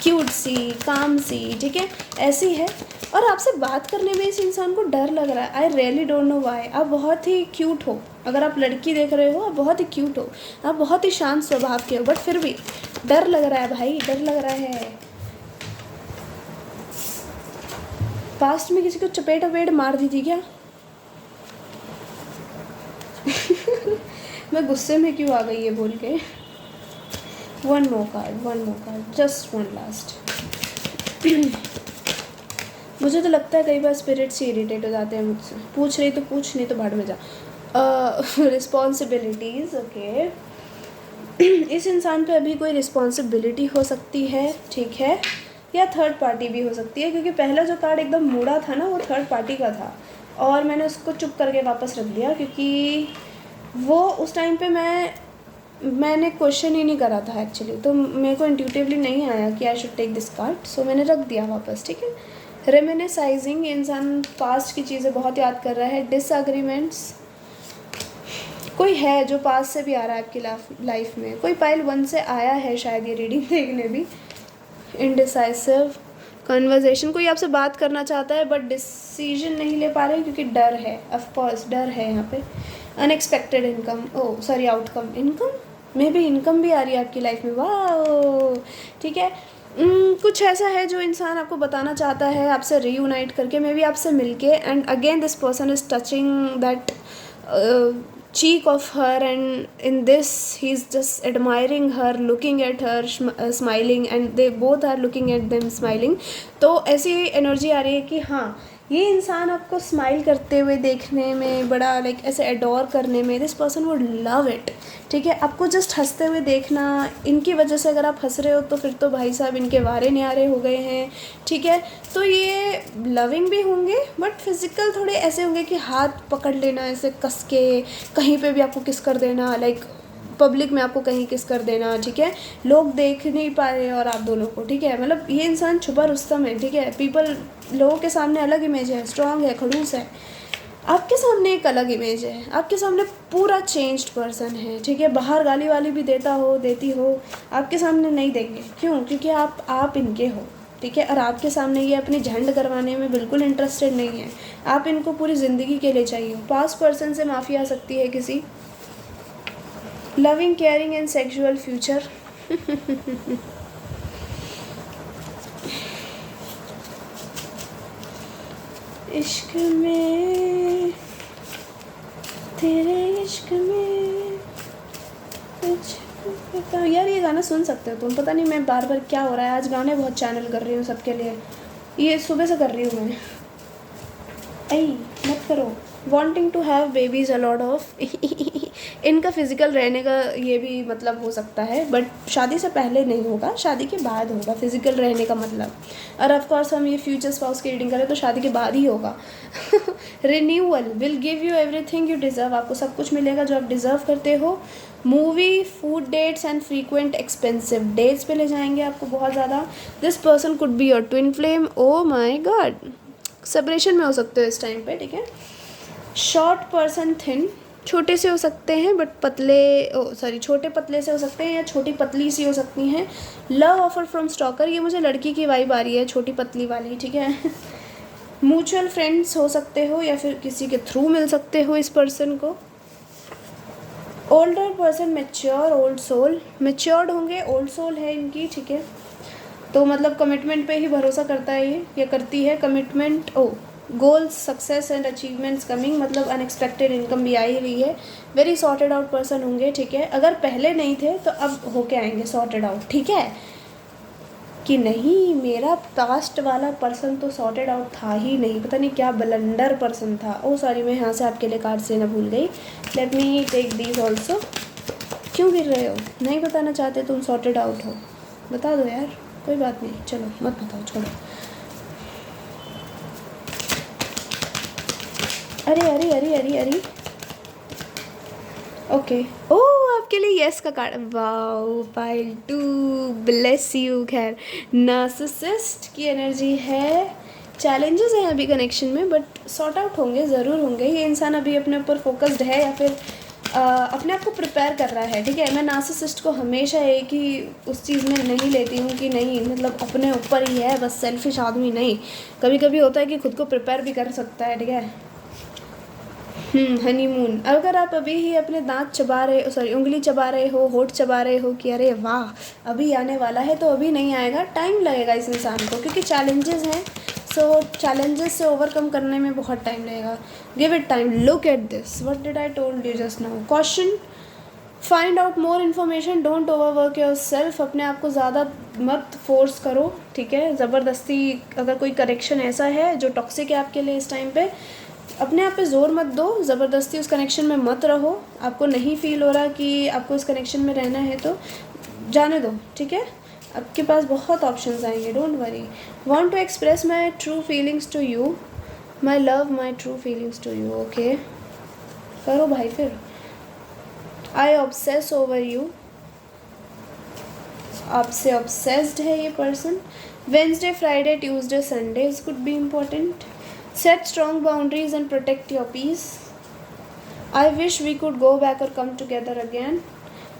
क्यूट सी, काम सी, ठीक है, ऐसी है। और आपसे बात करने में इस इंसान को डर लग रहा है। आई रियली डोंट नो वाई। आप बहुत ही क्यूट हो, अगर आप लड़की देख रहे हो, आप बहुत ही क्यूट हो, आप बहुत ही शांत स्वभाव के हो, बट फिर भी डर लग रहा है भाई, डर लग रहा है। पास्ट में किसी को चपेट वपेट मार दी थी क्या? मैं गुस्से में क्यों आ गई ये बोल के। One more card, just one last. मुझे तो लगता है कई बार स्पिरिट से इरिटेट हो जाते हैं मुझसे, पूछ रही तो पूछ, नहीं तो भाड़ में जा। Responsibilities, okay. इस इंसान पे अभी कोई रिस्पॉन्सिबिलिटी हो सकती है, ठीक है, या थर्ड पार्टी भी हो सकती है, क्योंकि पहला जो कार्ड एकदम मुड़ा था ना, वो थर्ड पार्टी का था, और मैंने उसको चुप करके वापस रख दिया, क्योंकि वो उस टाइम पे मैंने क्वेश्चन ही नहीं करा था एक्चुअली, तो मेरे को इंट्यूटिवली नहीं आया कि I should take this card, so मैंने रख दिया वापस, ठीक है। रेमिनिसाइजिंग, इंसान पास्ट की चीज़ें बहुत याद कर रहा है। डिसएग्रीमेंट्स, कोई है जो पास्ट से भी आ रहा है आपकी लाइफ में, कोई पाइल 1 से आया है शायद ये रीडिंग देखने भी। इनडिसाइसिव कन्वर्सेशन, कोई आपसे बात करना चाहता है बट डिसीजन नहीं ले पा रहे क्योंकि डर है, ऑफ कोर्स डर है यहाँ पे। अनएक्सपेक्टेड इनकम, आउटकम, इनकम में भी इनकम भी आ रही है आपकी लाइफ में, वाह, ठीक है। कुछ ऐसा है जो इंसान आपको बताना चाहता है आपसे रीयूनाइट करके, मे बी आपसे मिलके, and again this person is touching that cheek of her, and in this he's just admiring her, looking at her, smiling, and they both are looking at them smiling। तो ऐसी एनर्जी आ रही है कि हाँ, ये इंसान आपको स्माइल करते हुए देखने में, बड़ा लाइक ऐसे एडोर करने में, this person would love it, ठीक है। आपको जस्ट हंसते हुए देखना, इनकी वजह से अगर आप हंस रहे हो तो फिर तो भाई साहब इनके वारे न्यारे हो गए हैं, ठीक है। तो ये लविंग भी होंगे बट फिज़िकल थोड़े ऐसे होंगे कि हाथ पकड़ लेना ऐसे कस के, कहीं पे भी आपको किस कर देना, लाइक पब्लिक में आपको कहीं किस कर देना, ठीक है। लोग देख नहीं पा रहे और आप दोनों को, ठीक है। मतलब ये इंसान छुपा रुस्तम है, ठीक है। पीपल लोगों के सामने अलग इमेज है, स्ट्रांग है, खड़ूस है। आपके सामने एक अलग इमेज है, आपके सामने पूरा चेंज्ड पर्सन है, ठीक है। बाहर गाली वाली भी देता हो, देती हो, आपके सामने नहीं देंगे। क्यों? क्योंकि आप इनके हो, ठीक है। और आपके सामने ये अपनी झंड करवाने में बिल्कुल इंटरेस्टेड नहीं है। आप इनको पूरी ज़िंदगी के लिए चाहिए। पास्ट पर्सन से माफ़ी आ सकती है किसी। Loving, caring and sexual future. इश्क में, तेरे इश्क में कुछ पता। यार ये गाना सुन सकते हो तुम, पता नहीं मैं बार बार क्या हो रहा है आज, गाने बहुत चैनल कर रही हूँ सबके लिए, ये सुबह से कर रही हूँ मैं। ऐ मत करो। Wanting to have babies a lot of. इनका फिज़िकल रहने का ये भी मतलब हो सकता है, बट शादी से पहले नहीं होगा, शादी के बाद होगा फिज़िकल रहने का मतलब। और ऑफ कोर्स हम ये फ्यूचर स्पाउस की रीडिंग करें तो शादी के बाद ही होगा। Renewal will give you everything you deserve. आपको सब कुछ मिलेगा जो आप डिज़र्व करते हो। Movie, food dates and frequent expensive dates पे ले जाएंगे आपको बहुत ज़्यादा। This person could be your twin flame. Oh my god, separation में हो सकते हो इस टाइम पे, ठीक है। शॉर्ट पर्सन थिन, छोटे से हो सकते हैं बट पतले, छोटे पतले से हो सकते हैं या छोटी पतली सी हो सकती हैं। लव ऑफर फ्रॉम स्टॉकर, ये मुझे लड़की की वाइब आ रही है, छोटी पतली वाली, ठीक है। म्यूचुअल फ्रेंड्स हो सकते हो या फिर किसी के थ्रू मिल सकते हो इस पर्सन को। Older person, mature, old soul, matured होंगे, ओल्ड सोल है इनकी, ठीक है। तो मतलब कमिटमेंट पे ही भरोसा करता है ये या करती है। Commitment, goals, success and achievements coming, मतलब अनएक्सपेक्टेड इनकम भी आई हुई है। वेरी सॉर्टेड आउट पर्सन होंगे, ठीक है। अगर पहले नहीं थे तो अब होके आएंगे सॉर्टेड आउट, ठीक है। कि नहीं, मेरा पास्ट वाला पर्सन तो सॉर्टेड आउट था ही नहीं, पता नहीं क्या ब्लंडर पर्सन था। ओ सॉरी, मैं यहाँ से आपके लिए कार्ड्स लेना भूल गई। Let me take these also. क्यों गिर रहे हो? नहीं बताना चाहते तुम सॉर्टेड आउट हो? बता दो यार, कोई बात नहीं, चलो मत बताओ, छोड़ो। अरे अरे अरे अरे अरे, ओके। ओह, आपके लिए यस का card. Wow, pile 2, bless you. खैर, नार्सिसिस्ट की एनर्जी है। चैलेंजेस हैं अभी कनेक्शन में बट सॉर्ट आउट होंगे, ज़रूर होंगे। ये इंसान अभी अपने ऊपर फोकस्ड है या फिर अपने आप को प्रिपेयर कर रहा है, ठीक है। मैं नार्सिसिस्ट को हमेशा एक ही उस चीज़ में नहीं लेती हूँ कि नहीं मतलब अपने ऊपर ही है बस, सेल्फिश आदमी नहीं। कभी कभी होता है कि खुद को प्रिपेयर भी कर सकता है, ठीक है। हनीमून, अगर आप अभी ही अपने दांत चबा रहे, सॉरी उंगली चबा रहे हो, होठ चबा रहे हो कि अरे वाह अभी आने वाला है, तो अभी नहीं आएगा, टाइम लगेगा इस इंसान को, क्योंकि चैलेंजेस हैं। सो चैलेंजेस से ओवरकम करने में बहुत टाइम लगेगा। Give it time. Look at this, what did I told you just now. Caution, find out more information, don't overwork your self. अपने आप को ज़्यादा मत फोर्स करो, ठीक है। ज़बरदस्ती अगर कोई कनेक्शन ऐसा है जो टॉक्सिक है आपके लिए इस टाइम पे, अपने आप पे ज़ोर मत दो, ज़बरदस्ती उस कनेक्शन में मत रहो। आपको नहीं फील हो रहा कि आपको उस कनेक्शन में रहना है तो जाने दो, ठीक है। आपके पास बहुत ऑप्शंस आएंगे, don't worry. Want to express my true feelings to you, my love, my true feelings to you. Okay, करो भाई फिर। आई ऑब्सेस ओवर यू, आपसे ऑब्सेस्ड है ये पर्सन। Wednesday, Friday, Tuesday, Sundays could be important. Set strong boundaries and protect your peace. I wish we could go back or come together again.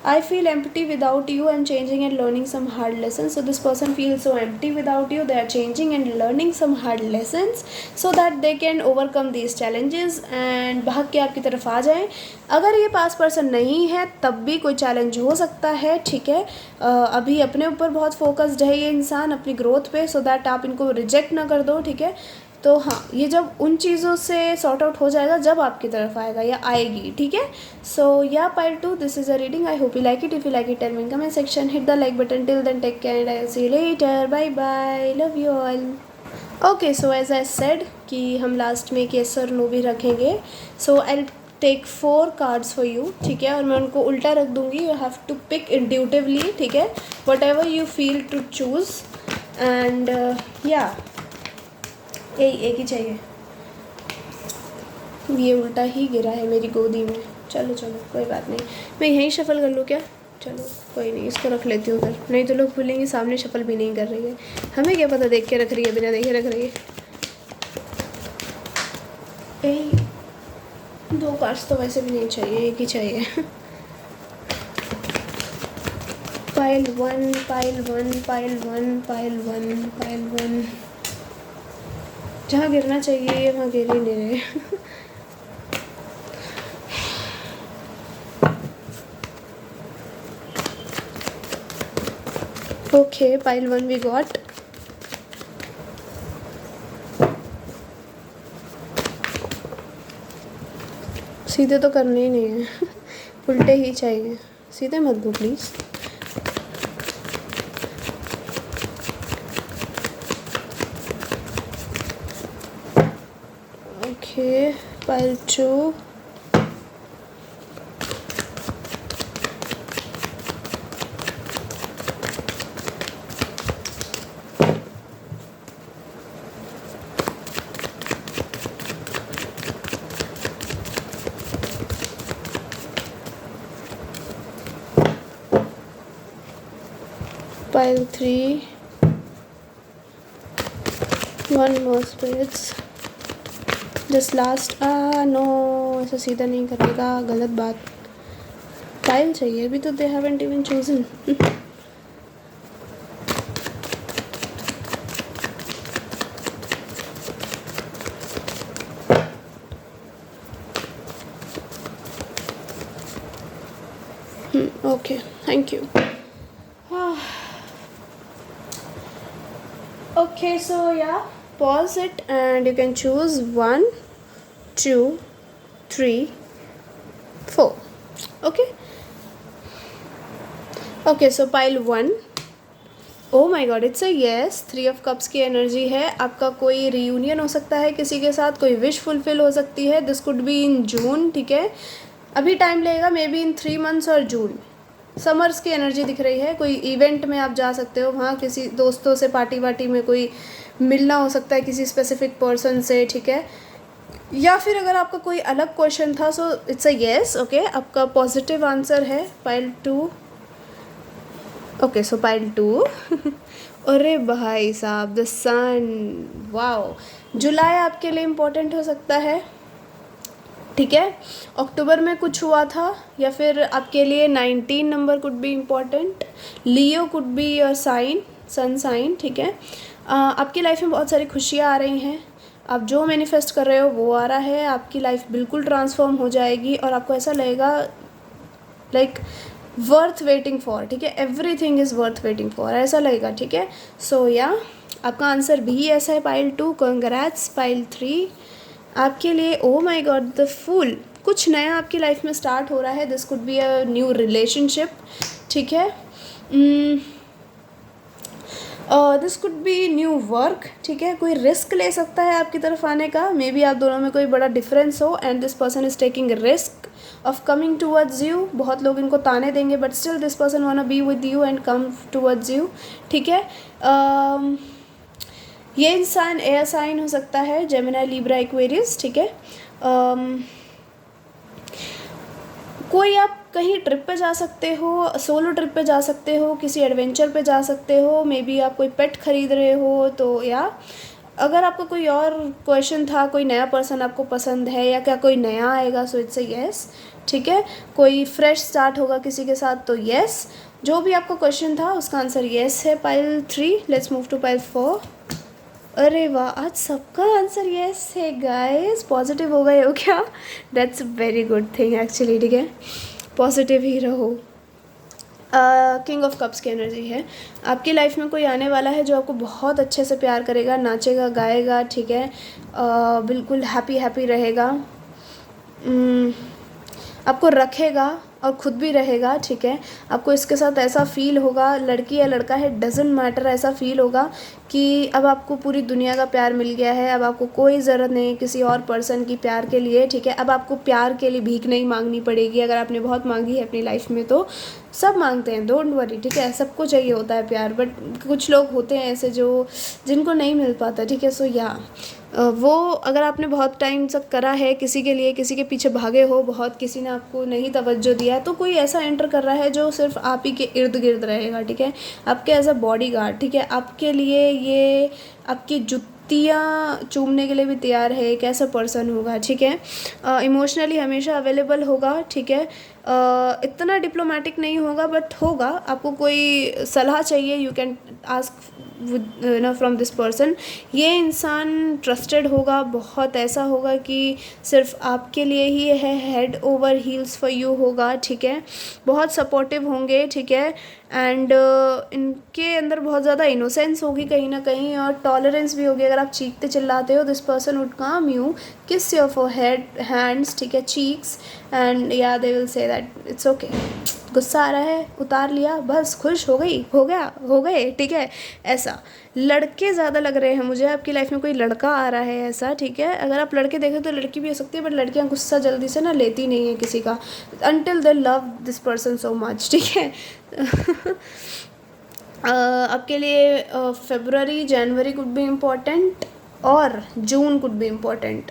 I feel empty without you. I'm changing and learning some hard lessons. So this person feels so empty without you. They are changing and learning some hard lessons so that they can overcome these challenges and भाग के आपकी तरफ आ जाएं। अगर ये पास पर्सन नहीं है तब भी कोई चैलेंज हो सकता है, ठीक है। अभी अपने ऊपर बहुत फोकस्ड है ये इंसान, अपनी ग्रोथ पे, सो दैट आप इनको रिजेक्ट ना कर दो, ठीक है। तो हाँ, ये जब उन चीज़ों से सॉर्ट आउट हो जाएगा जब आपकी तरफ आएगा या आएगी, ठीक है। सो या pile 2, this is a reading. I hope you like it. If you like it, tell me in comment section, hit the like button. Till then take care and I will see you later, bye bye, love you all. Okay, so as I said कि हम लास्ट में एक येस और नो भी रखेंगे. So I take 4 cards for you, ठीक है, और मैं उनको उल्टा रख दूँगी. You have to pick intuitively, ठीक है, whatever you feel to choose. And या एक ही चाहिए. ये उल्टा ही गिरा है मेरी गोदी में. चलो चलो कोई बात नहीं, मैं यहीं शफल कर लूँ क्या? चलो कोई नहीं, इसको रख लेती हूँ उधर, नहीं तो लोग भूलेंगे सामने शफल भी नहीं कर रही है. हमें क्या पता देख के रख रही है, बिना देखे रख रही है. 2 कार्ड्स तो वैसे भी नहीं चाहिए, एक ही चाहिए. Pile 1, pile 1, pile 1, pile 1, pile 1. जहाँ गिरना चाहिए वहाँ गिर ही नहीं रहे. Okay, pile 1 we got. सीधे तो करने ही नहीं है. उल्टे ही चाहिए, सीधे मत दो please. Okay, pile 2. Pile 3. 1 more spirits. Just last. No, ऐसा सीधा नहीं करेगा, गलत बात. पाइल चाहिए अभी तो. they haven't even chosen. Okay, thank you. Okay, so yeah, pause it and you can choose 1, 2, 3, 4. Okay. Okay, so pile 1. Oh my god, it's a yes. 3 of cups की एनर्जी है. आपका कोई रियूनियन हो सकता है किसी के साथ, कोई विश फुलफिल हो सकती है. दिस कुड बी इन जून, ठीक है, अभी टाइम लगेगा, मे बी इन 3 months और जून. समर्स की एनर्जी दिख रही है. कोई इवेंट में आप जा सकते हो, वहाँ किसी दोस्तों से पार्टी वार्टी में कोई मिलना हो सकता है किसी स्पेसिफिक पर्सन से, ठीक है. या फिर अगर आपका कोई अलग क्वेश्चन था, so it's a yes. Okay, आपका पॉजिटिव आंसर है पाइल 2. ओके, सो पाइल 2. अरे भाई साहब, द सन. वाओ, जुलाई आपके लिए इम्पोर्टेंट हो सकता है, ठीक है. अक्टूबर में कुछ हुआ था, या फिर आपके लिए 19 number could be important. Leo could be your sign, sun sign, ठीक है. आपकी लाइफ में बहुत सारी खुशियाँ आ रही हैं. आप जो मैनिफेस्ट कर रहे हो वो आ रहा है. आपकी लाइफ बिल्कुल ट्रांसफॉर्म हो जाएगी और आपको ऐसा लगेगा लाइक वर्थ वेटिंग फॉर, ठीक है. Everything is worth waiting for, ऐसा लगेगा, ठीक है. सो या आपका आंसर भी ऐसा है, पाइल 2. कंग्रेट्स. पाइल 3 आपके लिए. ओ माई गॉड, द फूल. कुछ नया आपकी लाइफ में स्टार्ट हो रहा है. This could be a new relationship, ठीक है. This could be new work, ठीक है. कोई रिस्क ले सकता है आपकी तरफ आने का. मे बी आप दोनों में कोई बड़ा डिफरेंस हो and this person is taking risk of coming towards you. बहुत लोग इनको ताने देंगे, but still this person want to be with you and come towards you, ठीक है. ये इंसान एयर साइन हो सकता है, जेमिनी, लिब्रा, एक्वेरियस, ठीक है. कोई आप कहीं ट्रिप पे जा सकते हो, सोलो ट्रिप पे जा सकते हो, किसी एडवेंचर पे जा सकते हो. मे बी आप कोई पेट खरीद रहे हो, तो या अगर आपका कोई और क्वेश्चन था, कोई नया पर्सन आपको पसंद है या क्या कोई नया आएगा, सो इट्स अ येस, ठीक है. कोई फ्रेश स्टार्ट होगा किसी के साथ, तो येस. जो भी आपका क्वेश्चन था उसका आंसर येस है. Pile 3. Let's move to pile 4. अरे वाह, आज सबका आंसर येस है गाइस. पॉजिटिव हो गए हो क्या? That's a very good thing actually, ठीक है. पॉजिटिव ही रहो. किंग ऑफ कप्स की एनर्जी है. आपकी लाइफ में कोई आने वाला है जो आपको बहुत अच्छे से प्यार करेगा, नाचेगा, गाएगा, ठीक है. बिल्कुल हैप्पी हैप्पी रहेगा. आपको रखेगा और खुद भी रहेगा, ठीक है। आपको इसके साथ ऐसा फ़ील होगा, लड़की या लड़का है डज़न्ट मैटर, ऐसा फ़ील होगा कि अब आपको पूरी दुनिया का प्यार मिल गया है, अब आपको कोई ज़रूरत नहीं किसी और पर्सन की प्यार के लिए, ठीक है। अब आपको प्यार के लिए भीख नहीं मांगनी पड़ेगी, अगर आपने बहुत मांगी है अपनी लाइफ में तो सब मांगते हैं, डोंट वरी, ठीक है। सबको चाहिए होता है प्यार, बट कुछ लोग होते हैं ऐसे जो जिनको नहीं मिल पाता, ठीक है। सो या वो अगर आपने बहुत टाइम तक करा है किसी के लिए, किसी के पीछे भागे हो बहुत, किसी ने आपको नहीं तवज्जो दिया है, तो कोई ऐसा एंटर कर रहा है जो सिर्फ आप ही के इर्द गिर्द रहेगा, ठीक है। आपके एज अ बॉडी गार्ड, ठीक है। आपके लिए ये आपकी जुतियाँ चूमने के लिए भी तैयार है, एक ऐसा पर्सन होगा, ठीक है। इमोशनली हमेशा अवेलेबल होगा, ठीक है। इतना डिप्लोमेटिक नहीं होगा बट होगा। आपको कोई सलाह चाहिए, you can ask from this person. ये इंसान ट्रस्टेड होगा, बहुत ऐसा होगा कि सिर्फ आपके लिए ही है, head over heels for you होगा, ठीक है। बहुत सपोर्टिव होंगे, ठीक है। एंड इनके अंदर बहुत ज़्यादा इनोसेंस होगी कहीं ना कहीं, और टॉलरेंस भी होगी। अगर आप चीखते चिल्लाते हो, दिस पर्सन वुड काम यू, किस योर फोरहेड, हैंड्स, ठीक है, चीक्स, एंड या they will say that it's okay, गुस्सा आ रहा है उतार लिया, बस खुश हो गई, हो गया, हो गए, ठीक है। ऐसा लड़के ज़्यादा लग रहे हैं मुझे, आपकी लाइफ में कोई लड़का आ रहा है ऐसा, ठीक है। अगर आप लड़के देखें तो लड़की भी हो सकती है, बट लड़कियां गुस्सा जल्दी से ना लेती नहीं है किसी का, until they love this person so much, ठीक है। आपके लिए फरवरी जनवरी कुड बी इम्पोर्टेंट और जून कुड बी इम्पोर्टेंट,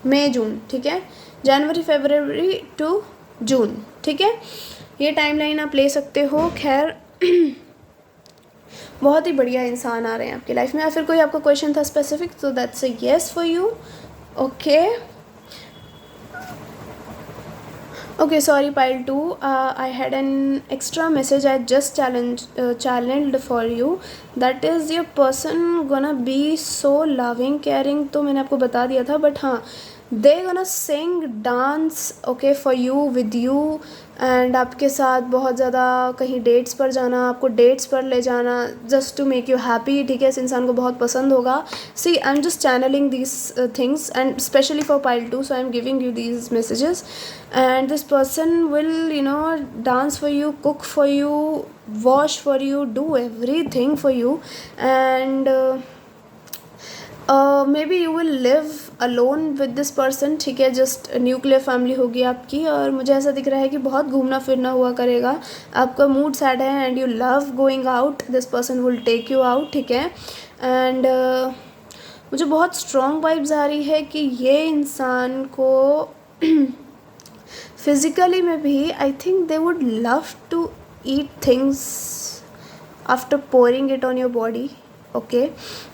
मई जून, ठीक है। जनवरी फरवरी टू जून, ठीक है। ये टाइमलाइन आप ले सकते हो। खैर बहुत ही बढ़िया इंसान आ रहे हैं आपकी लाइफ में। या फिर कोई आपका क्वेश्चन था स्पेसिफिक, तो that's a yes for you. Okay okay, sorry pile 2, I had an extra message I just challenged for you, that is your person gonna be so loving caring, तो मैंने आपको बता दिया था, बट हाँ they gonna sing dance okay for you with you, and आपके साथ बहुत ज़्यादा कहीं डेट्स पर जाना, आपको डेट्स पर ले जाना, just to make you happy, ठीक है। इस इंसान को बहुत पसंद होगा। See I am just channeling these things and especially for pile 2, so I am giving you these messages, and this person will dance for you, cook for you, wash for you, do everything for you, and maybe you will live alone with this person, ठीक है। जस्ट न्यूक्लियर फैमिली होगी आपकी, और मुझे ऐसा दिख रहा है कि बहुत घूमना फिरना हुआ करेगा। आपका मूड सैड है and you love going out, this person will take you out, ठीक है। एंड मुझे बहुत स्ट्रॉन्ग वाइब्स आ रही है कि ये इंसान को फिज़िकली में भी I think they would love to eat things after pouring it on your body, okay.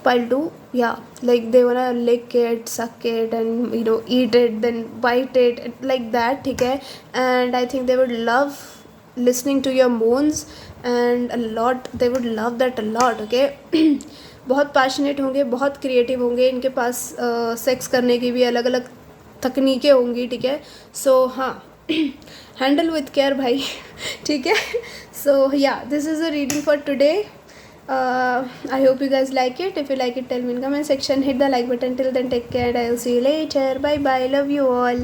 Pile 2, yeah, like they wanna lick it, suck it, and eat it, then bite it, like that, ठीक है। and I think they would love listening to your moans, and a lot they would love that a lot, okay. बहुत पैशनेट होंगे, बहुत क्रिएटिव होंगे, इनके पास सेक्स करने की भी अलग अलग तकनीकें होंगी, ठीक है। सो हाँ, हैंडल विथ केयर भाई, ठीक है। सो या, this is a reading for today. I hope you guys like it. If you like it, tell me in comment section. Hit the like button. Till then, take care. I'll see you later. Bye bye. Love you all.